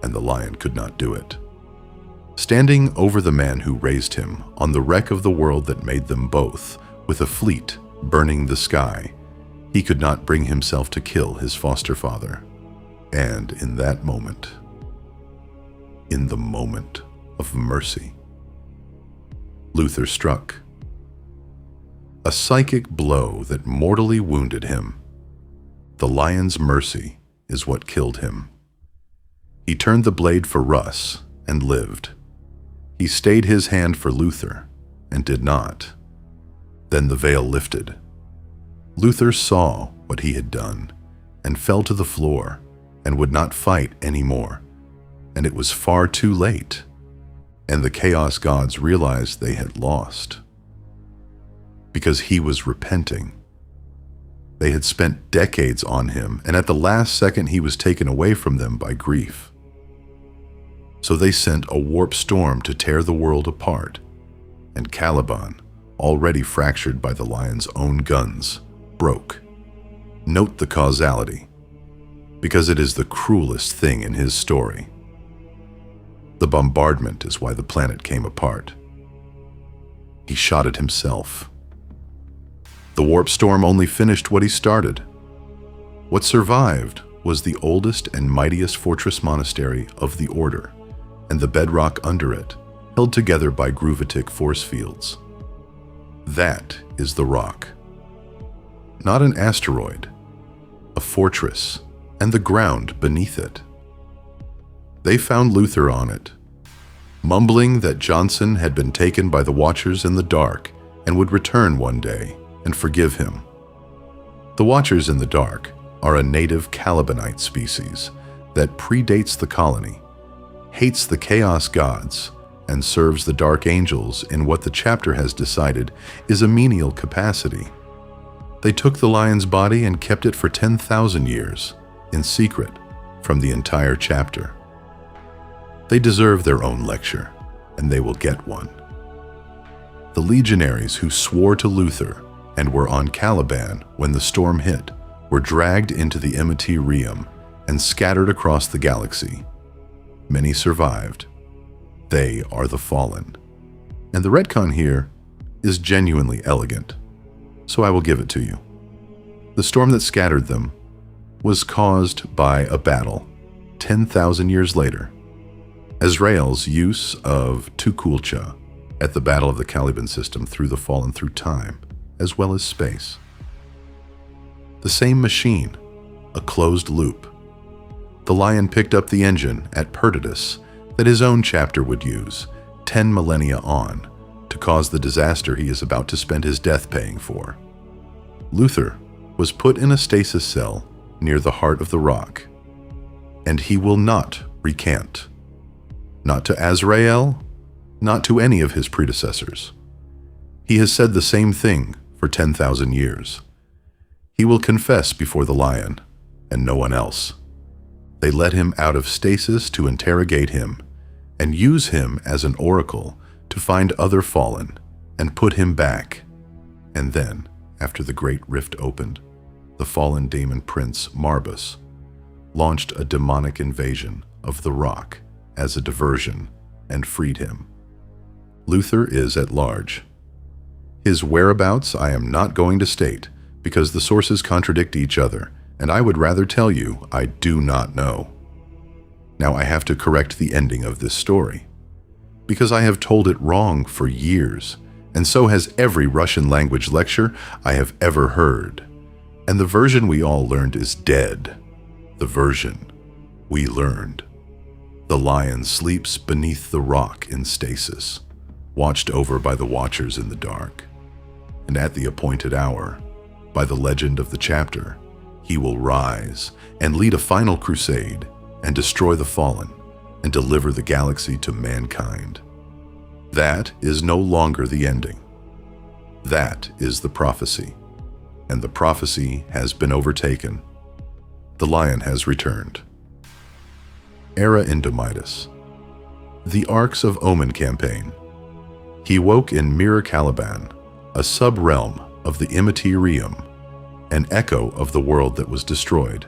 and the lion could not do it. Standing over the man who raised him on the wreck of the world that made them both, with a fleet burning the sky, he could not bring himself to kill his foster father. And in that moment, in the moment of mercy, Luther struck. A psychic blow that mortally wounded him. The lion's mercy is what killed him. He turned the blade for Russ and lived. He stayed his hand for Luther and did not. Then the veil lifted. Luther saw what he had done and fell to the floor and would not fight anymore. And it was far too late. And the Chaos Gods realized they had lost. Because he was repenting. They had spent decades on him, and at the last second he was taken away from them by grief. So they sent a warp storm to tear the world apart, and Caliban, already fractured by the lion's own guns, broke. Note the causality, because it is the cruelest thing in his story. The bombardment is why the planet came apart. He shot it himself. The warp storm only finished what he started. What survived was the oldest and mightiest fortress monastery of the Order, and the bedrock under it, held together by groovitic force fields. That is the rock. Not an asteroid, a fortress, and the ground beneath it. They found Luther on it, mumbling that Jonson had been taken by the Watchers in the dark and would return one day and forgive him. The Watchers in the Dark are a native Calibanite species that predates the colony, hates the Chaos Gods, and serves the Dark Angels in what the chapter has decided is a menial capacity. They took the lion's body and kept it for 10,000 years, in secret, from the entire chapter. They deserve their own lecture, and they will get one. The legionaries who swore to Luther and were on Caliban when the storm hit were dragged into the Imperium and scattered across the galaxy. Many survived. They are the fallen. And the retcon here is genuinely elegant, so I will give it to you. The storm that scattered them was caused by a battle 10,000 years later. Azrael's use of Tukulcha at the Battle of the Caliban system threw the fallen through time, as well as space. The same machine, a closed loop. The lion picked up the engine at Perditus that his own chapter would use 10 millennia on to cause the disaster he is about to spend his death paying for. Luther was put in a stasis cell near the heart of the rock, and he will not recant. Not to Azrael, not to any of his predecessors. He has said the same thing for 10,000 years. He will confess before the lion, and no one else. They let him out of stasis to interrogate him, and use him as an oracle to find other fallen, and put him back. And then, after the great rift opened, the fallen demon prince Marbus launched a demonic invasion of the rock as a diversion and freed him. Luther is at large. His whereabouts I am not going to state because the sources contradict each other, and I would rather tell you I do not know. Now I have to correct the ending of this story, because I have told it wrong for years, and so has every Russian language lecture I have ever heard. And the version we all learned is dead. The version we learned. The lion sleeps beneath the rock in stasis, watched over by the Watchers in the dark. And at the appointed hour, by the legend of the chapter, he will rise and lead a final crusade and destroy the fallen and deliver the galaxy to mankind. That is no longer the ending. That is the prophecy, and the prophecy has been overtaken. The lion has returned. Era Indomitus. The Arcs of Omen campaign. He woke in Mirror Caliban, a sub-realm of the Imperium, an echo of the world that was destroyed,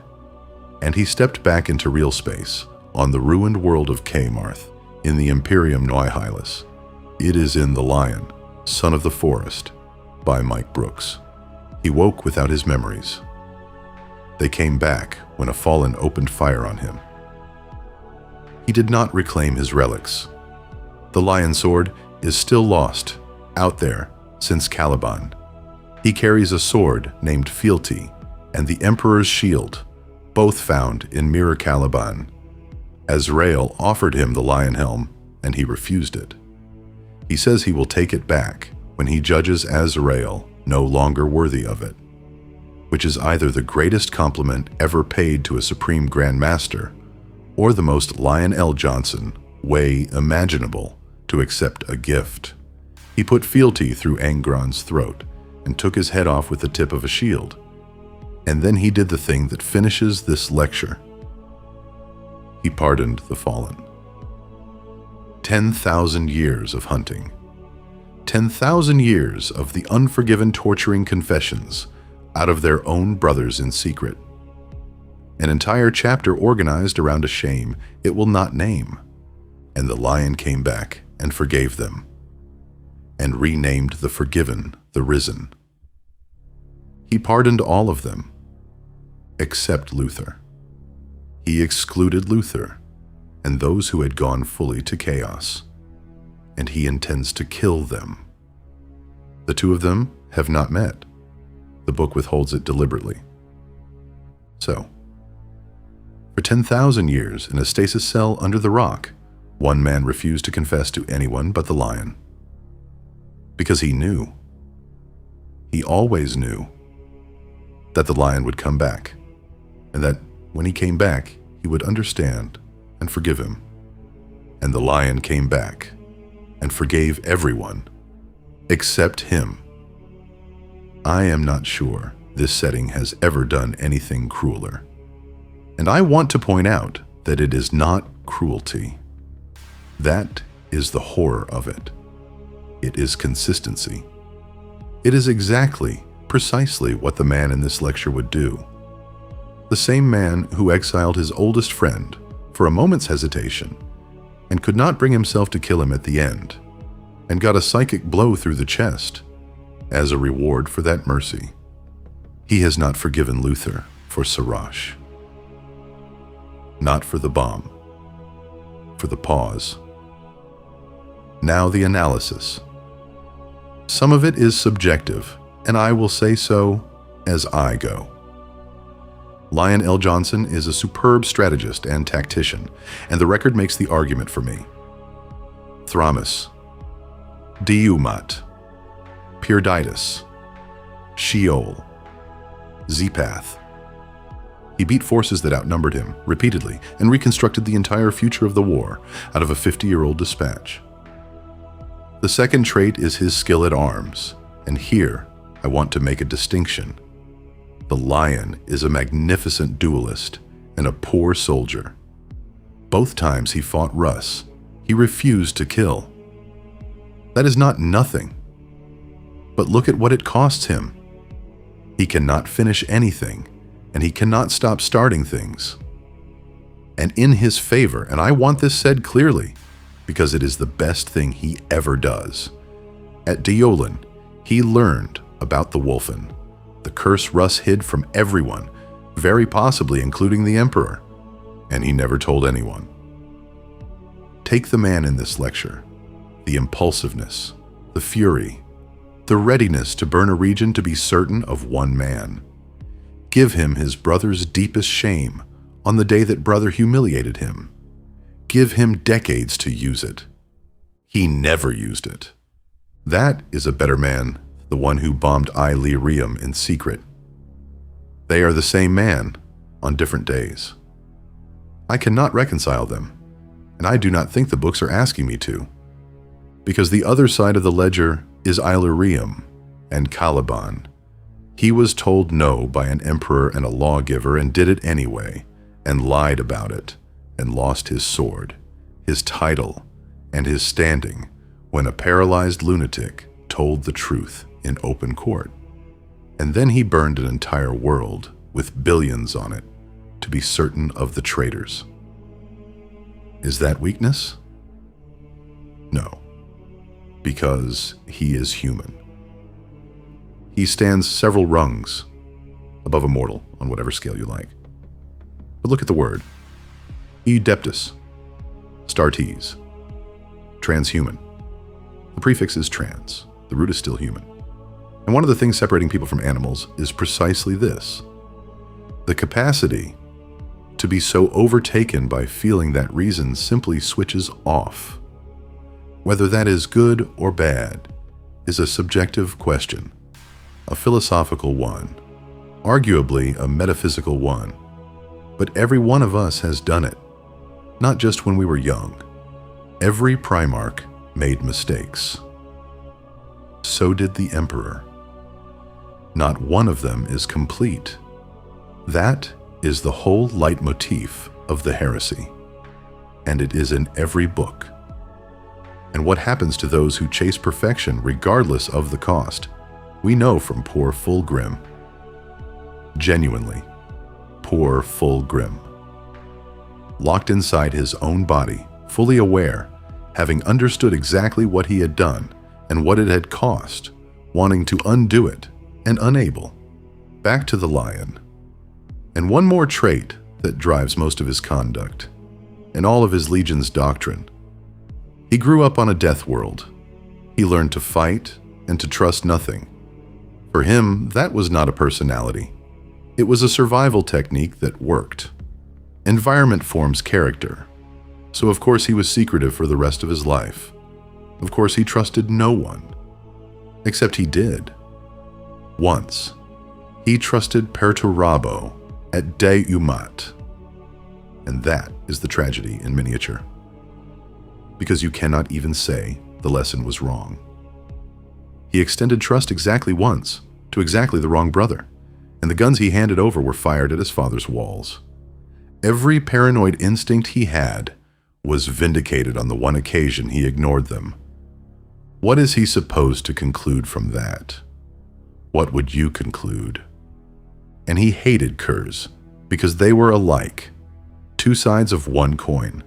and he stepped back into real space on the ruined world of Kmarth in the Imperium Nihilus. It is in The Lion, Son of the Forest, by Mike Brooks. He woke without his memories. They came back when a fallen opened fire on him. He did not reclaim his relics. The lion sword is still lost out there since Caliban. He carries a sword named Fealty and the Emperor's shield, both found in Mirror Caliban. Azrael offered him the lion helm, and he refused it. He says he will take it back when he judges Azrael no longer worthy of it, which is either the greatest compliment ever paid to a Supreme Grand Master or the most Lionel Jonson way imaginable to accept a gift. He put Fealty through Angron's throat and took his head off with the tip of a shield. And then he did the thing that finishes this lecture. He pardoned the fallen. 10,000 years of hunting. 10,000 years of the unforgiven torturing confessions out of their own brothers in secret. An entire chapter organized around a shame it will not name. And the lion came back and forgave them, and renamed the forgiven the risen. He pardoned all of them, except Luther. He excluded Luther and those who had gone fully to chaos, and he intends to kill them. The two of them have not met. The book withholds it deliberately. So, for 10,000 years in a stasis cell under the rock, one man refused to confess to anyone but the lion. Because he knew. He always knew that the lion would come back, and that when he came back, he would understand and forgive him. And the lion came back and forgave everyone except him. I am not sure this setting has ever done anything crueler. And I want to point out that it is not cruelty. That is the horror of it. It is consistency. It is exactly, precisely what the man in this lecture would do. The same man who exiled his oldest friend for a moment's hesitation and could not bring himself to kill him at the end, and got a psychic blow through the chest as a reward for that mercy. He has not forgiven Luther for Sarosh. Not for the bomb. For the pause. Now the analysis. Some of it is subjective, and I will say so as I go. Lionel Jonson is a superb strategist and tactician, and the record makes the argument for me. Thramas, Diamat, Perditus, Sheol, Zepath. He beat forces that outnumbered him repeatedly and reconstructed the entire future of the war out of a 50-year-old dispatch. The second trait is his skill at arms, and here I want to make a distinction. The lion is a magnificent duelist and a poor soldier. Both times he fought Russ, he refused to kill. That is not nothing. But look at what it costs him. He cannot finish anything, and he cannot stop starting things. And in his favor, and I want this said clearly, because it is the best thing he ever does. At Dulan, he learned about the Wolfen, the curse Russ hid from everyone, very possibly including the Emperor, and he never told anyone. Take the man in this lecture, the impulsiveness, the fury, the readiness to burn a region to be certain of one man. Give him his brother's deepest shame on the day that brother humiliated him. Give him decades to use it. He never used it. That is a better man, the one who bombed Illyrium in secret. They are the same man on different days. I cannot reconcile them, and I do not think the books are asking me to, because the other side of the ledger is Illyrium and Caliban. He was told no by an emperor and a lawgiver and did it anyway, and lied about it, and lost his sword, his title, and his standing when a paralyzed lunatic told the truth in open court. And then he burned an entire world with billions on it to be certain of the traitors. Is that weakness? No, because he is human. He stands several rungs above a mortal on whatever scale you like. But look at the word. Edeptus, Startes, transhuman. The prefix is trans. the root is still human. And one of the things separating people from animals is precisely this: the capacity to be so overtaken by feeling that reason simply switches off. Whether that is good or bad is a subjective question, a philosophical one, arguably a metaphysical one. But every one of us has done it, not just when we were young. Every primarch made mistakes. So did the Emperor. Not one of them is complete. That is the whole leitmotif of the Heresy, and it is in every book. And what happens to those who chase perfection regardless of the cost, we know from poor Fulgrim. Genuinely, poor Fulgrim. Locked inside his own body, fully aware, having understood exactly what he had done and what it had cost, wanting to undo it and unable. Back to the lion. And one more trait that drives most of his conduct, and all of his legion's doctrine. He grew up on a death world. He learned to fight and to trust nothing. For him, that was not a personality. It was a survival technique that worked. Environment forms character. So of course he was secretive for the rest of his life. Of course he trusted no one. Except he did. Once, he trusted Perturabo at Daymat. And that is the tragedy in miniature. Because you cannot even say the lesson was wrong. He extended trust exactly once to exactly the wrong brother, and the guns he handed over were fired at his father's walls. Every paranoid instinct he had was vindicated on the one occasion he ignored them. What is he supposed to conclude from that? What would you conclude? And he hated curs because they were alike, two sides of one coin.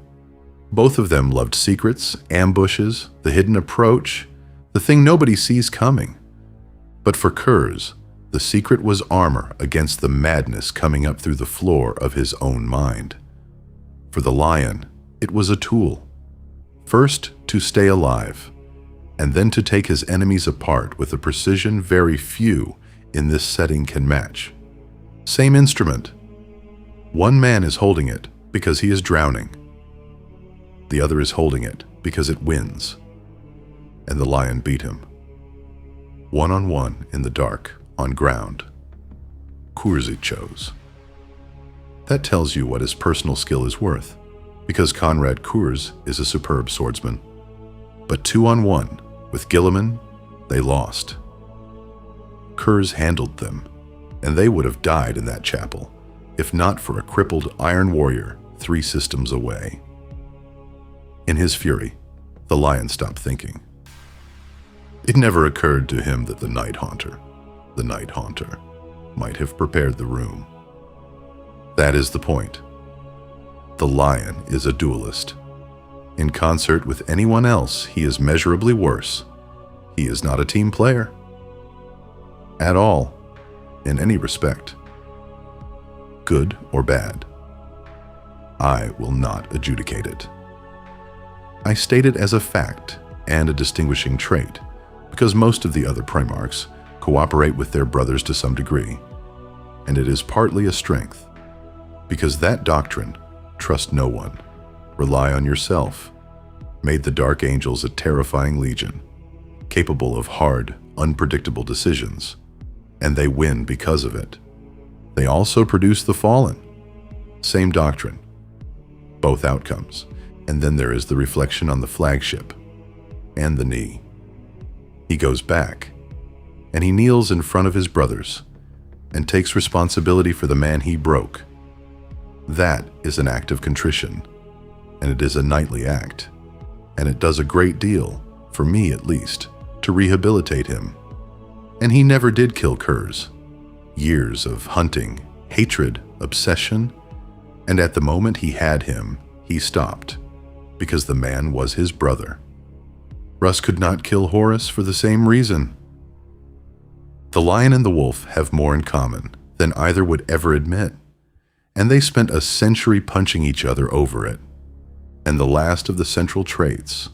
Both of them loved secrets, ambushes, the hidden approach, the thing nobody sees coming. But for curs, the secret was armor against the madness coming up through the floor of his own mind. For the lion, it was a tool. First, to stay alive, and then to take his enemies apart with a precision very few in this setting can match. Same instrument. One man is holding it because he is drowning. The other is holding it because it wins. And the lion beat him. One-on-one in the dark, on ground. Kurs he chose. That tells you what his personal skill is worth, because Conrad Kurs is a superb swordsman. But 2-on-1, with Guilliman, they lost. Kurs handled them, and they would have died in that chapel, if not for a crippled Iron Warrior 3 systems away. In his fury, the lion stopped thinking. It never occurred to him that the Night Haunter, might have prepared the room. That is the point. The lion is a duelist. In concert with anyone else, he is measurably worse. He is not a team player. At all, in any respect. Good or bad. I will not adjudicate it. I state it as a fact and a distinguishing trait, because most of the other primarchs cooperate with their brothers to some degree, and it is partly a strength, because that doctrine, trust no one, rely on yourself, made the Dark Angels a terrifying legion, capable of hard, unpredictable decisions, and they win because of it. They also produce the Fallen. Same doctrine, both outcomes, and then there is the reflection on the flagship and the knee. He goes back, and he kneels in front of his brothers and takes responsibility for the man he broke. That is an act of contrition, and it is a knightly act, and it does a great deal, for me at least, to rehabilitate him. And he never did kill curs. Years of hunting, hatred, obsession, and at the moment he had him, he stopped, because the man was his brother. Russ could not kill Horus for the same reason. The lion and the wolf have more in common than either would ever admit, and they spent a century punching each other over it. And the last of the central traits,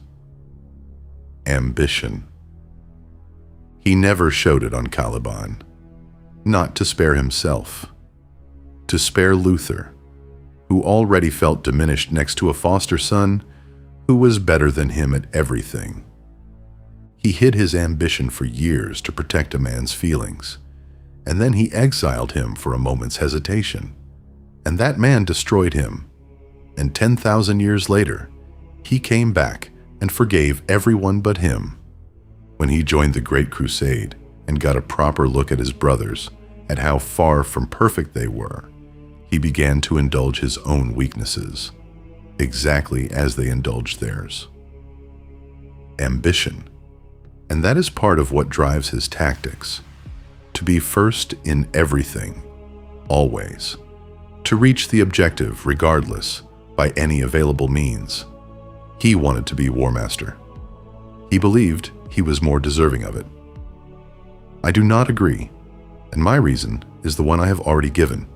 ambition. He never showed it on Caliban. Not to spare himself. To spare Luther, who already felt diminished next to a foster son who was better than him at everything. He hid his ambition for years to protect a man's feelings, and then he exiled him for a moment's hesitation. And that man destroyed him. And 10,000 years later, he came back and forgave everyone but him. When he joined the Great Crusade and got a proper look at his brothers, at how far from perfect they were, he began to indulge his own weaknesses, exactly as they indulged theirs. Ambition. And that is part of what drives his tactics. To be first in everything, always. To reach the objective regardless, by any available means. He wanted to be Warmaster. He believed he was more deserving of it. I do not agree, and my reason is the one I have already given.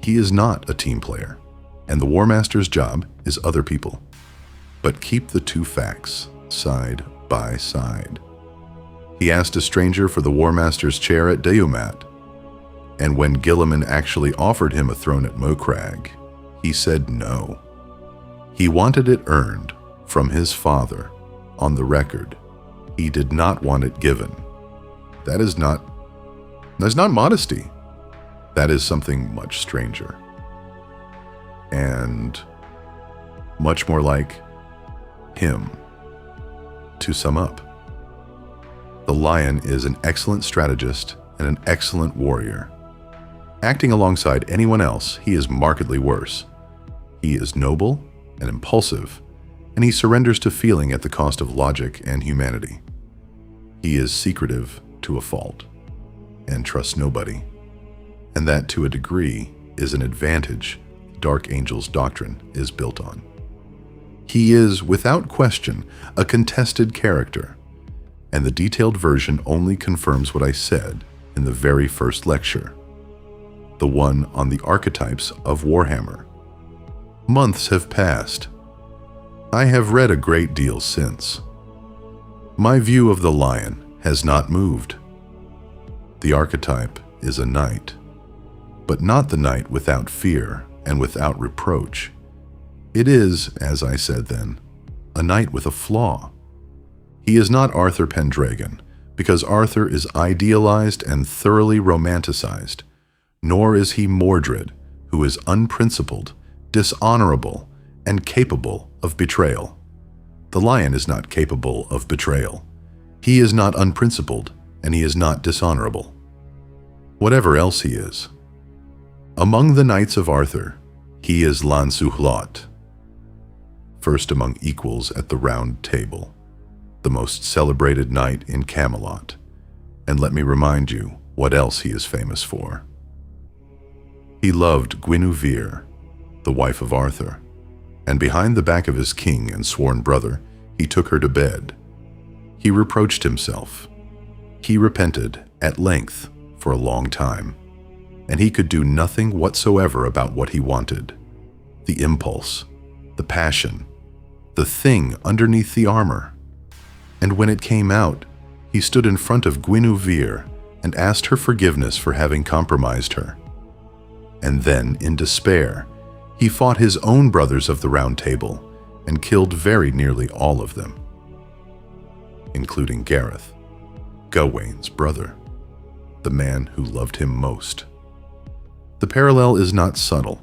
He is not a team player, and the Warmaster's job is other people. But keep the two facts side by side. He asked a stranger for the Warmaster's chair at Diamat, and when Guilliman actually offered him a throne at Mokrag, he said no. He wanted it earned from his father, on the record. He did not want it given. That's not modesty. That is something much stranger. And much more like him. To sum up, the Lion is an excellent strategist and an excellent warrior. Acting alongside anyone else, he is markedly worse. He is noble and impulsive, and he surrenders to feeling at the cost of logic and humanity. He is secretive to a fault, and trusts nobody, and that to a degree is an advantage the Dark Angel's doctrine is built on. He is, without question, a contested character, and the detailed version only confirms what I said in the very first lecture, the one on the archetypes of Warhammer. Months have passed. I have read a great deal since. My view of the Lion has not moved. The archetype is a knight, but not the knight without fear and without reproach. It is, as I said then, a knight with a flaw. He is not Arthur Pendragon, because Arthur is idealized and thoroughly romanticized, nor is he Mordred, who is unprincipled, dishonorable, and capable of betrayal. The Lion is not capable of betrayal. He is not unprincipled, and he is not dishonorable. Whatever else he is. Among the knights of Arthur, he is Lancelot, first among equals at the Round Table, the most celebrated knight in Camelot, and let me remind you what else he is famous for. He loved Guinevere, the wife of Arthur, and behind the back of his king and sworn brother, he took her to bed. He reproached himself. He repented at length for a long time, and he could do nothing whatsoever about what he wanted. The impulse, the passion, the thing underneath the armor. And when it came out, he stood in front of Guinevere and asked her forgiveness for having compromised her. And then, in despair, he fought his own brothers of the Round Table and killed very nearly all of them, including Gareth, Gawain's brother, the man who loved him most. The parallel is not subtle.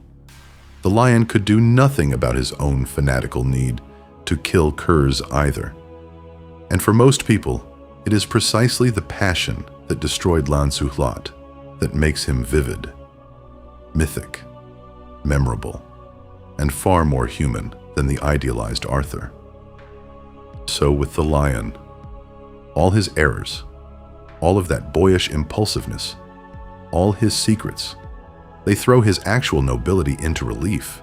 The Lion could do nothing about his own fanatical need to kill curs either. And for most people, it is precisely the passion that destroyed Lancelot that makes him vivid, mythic, memorable, and far more human than the idealized Arthur. So with the Lion, all his errors, all of that boyish impulsiveness, all his secrets, they throw his actual nobility into relief,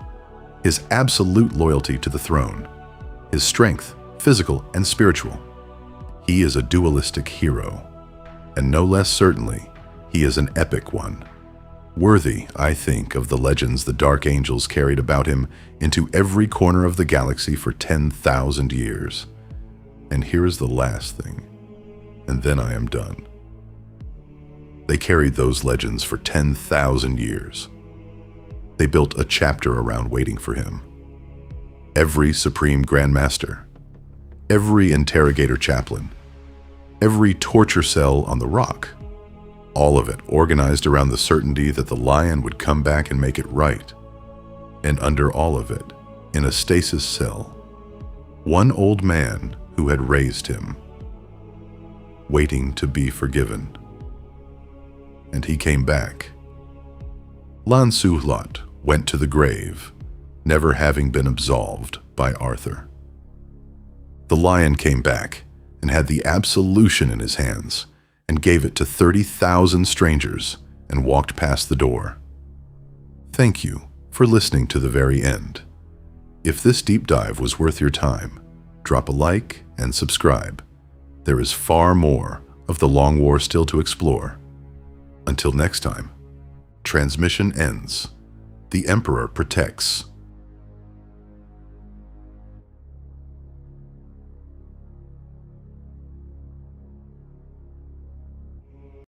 his absolute loyalty to the throne, his strength, physical and spiritual. He is a dualistic hero, and no less certainly, he is an epic one. Worthy, I think, of the legends the Dark Angels carried about him into every corner of the galaxy for 10,000 years. And here is the last thing. and then I am done. They carried those legends for 10,000 years. They built a chapter around waiting for him. Every Supreme Grandmaster, every Interrogator Chaplain, every torture cell on the rock, all of it organized around the certainty that the lion would come back and make it right. And under all of it, in a stasis cell, one old man who had raised him, waiting to be forgiven. And he came back. Lancelot went to the grave, never having been absolved by Arthur. The lion came back and had the absolution in his hands and gave it to 30,000 strangers and walked past the door. Thank you for listening to the very end. If this deep dive was worth your time, drop a like and subscribe. There is far more of the Long War still to explore. Until next time, transmission ends. The Emperor protects.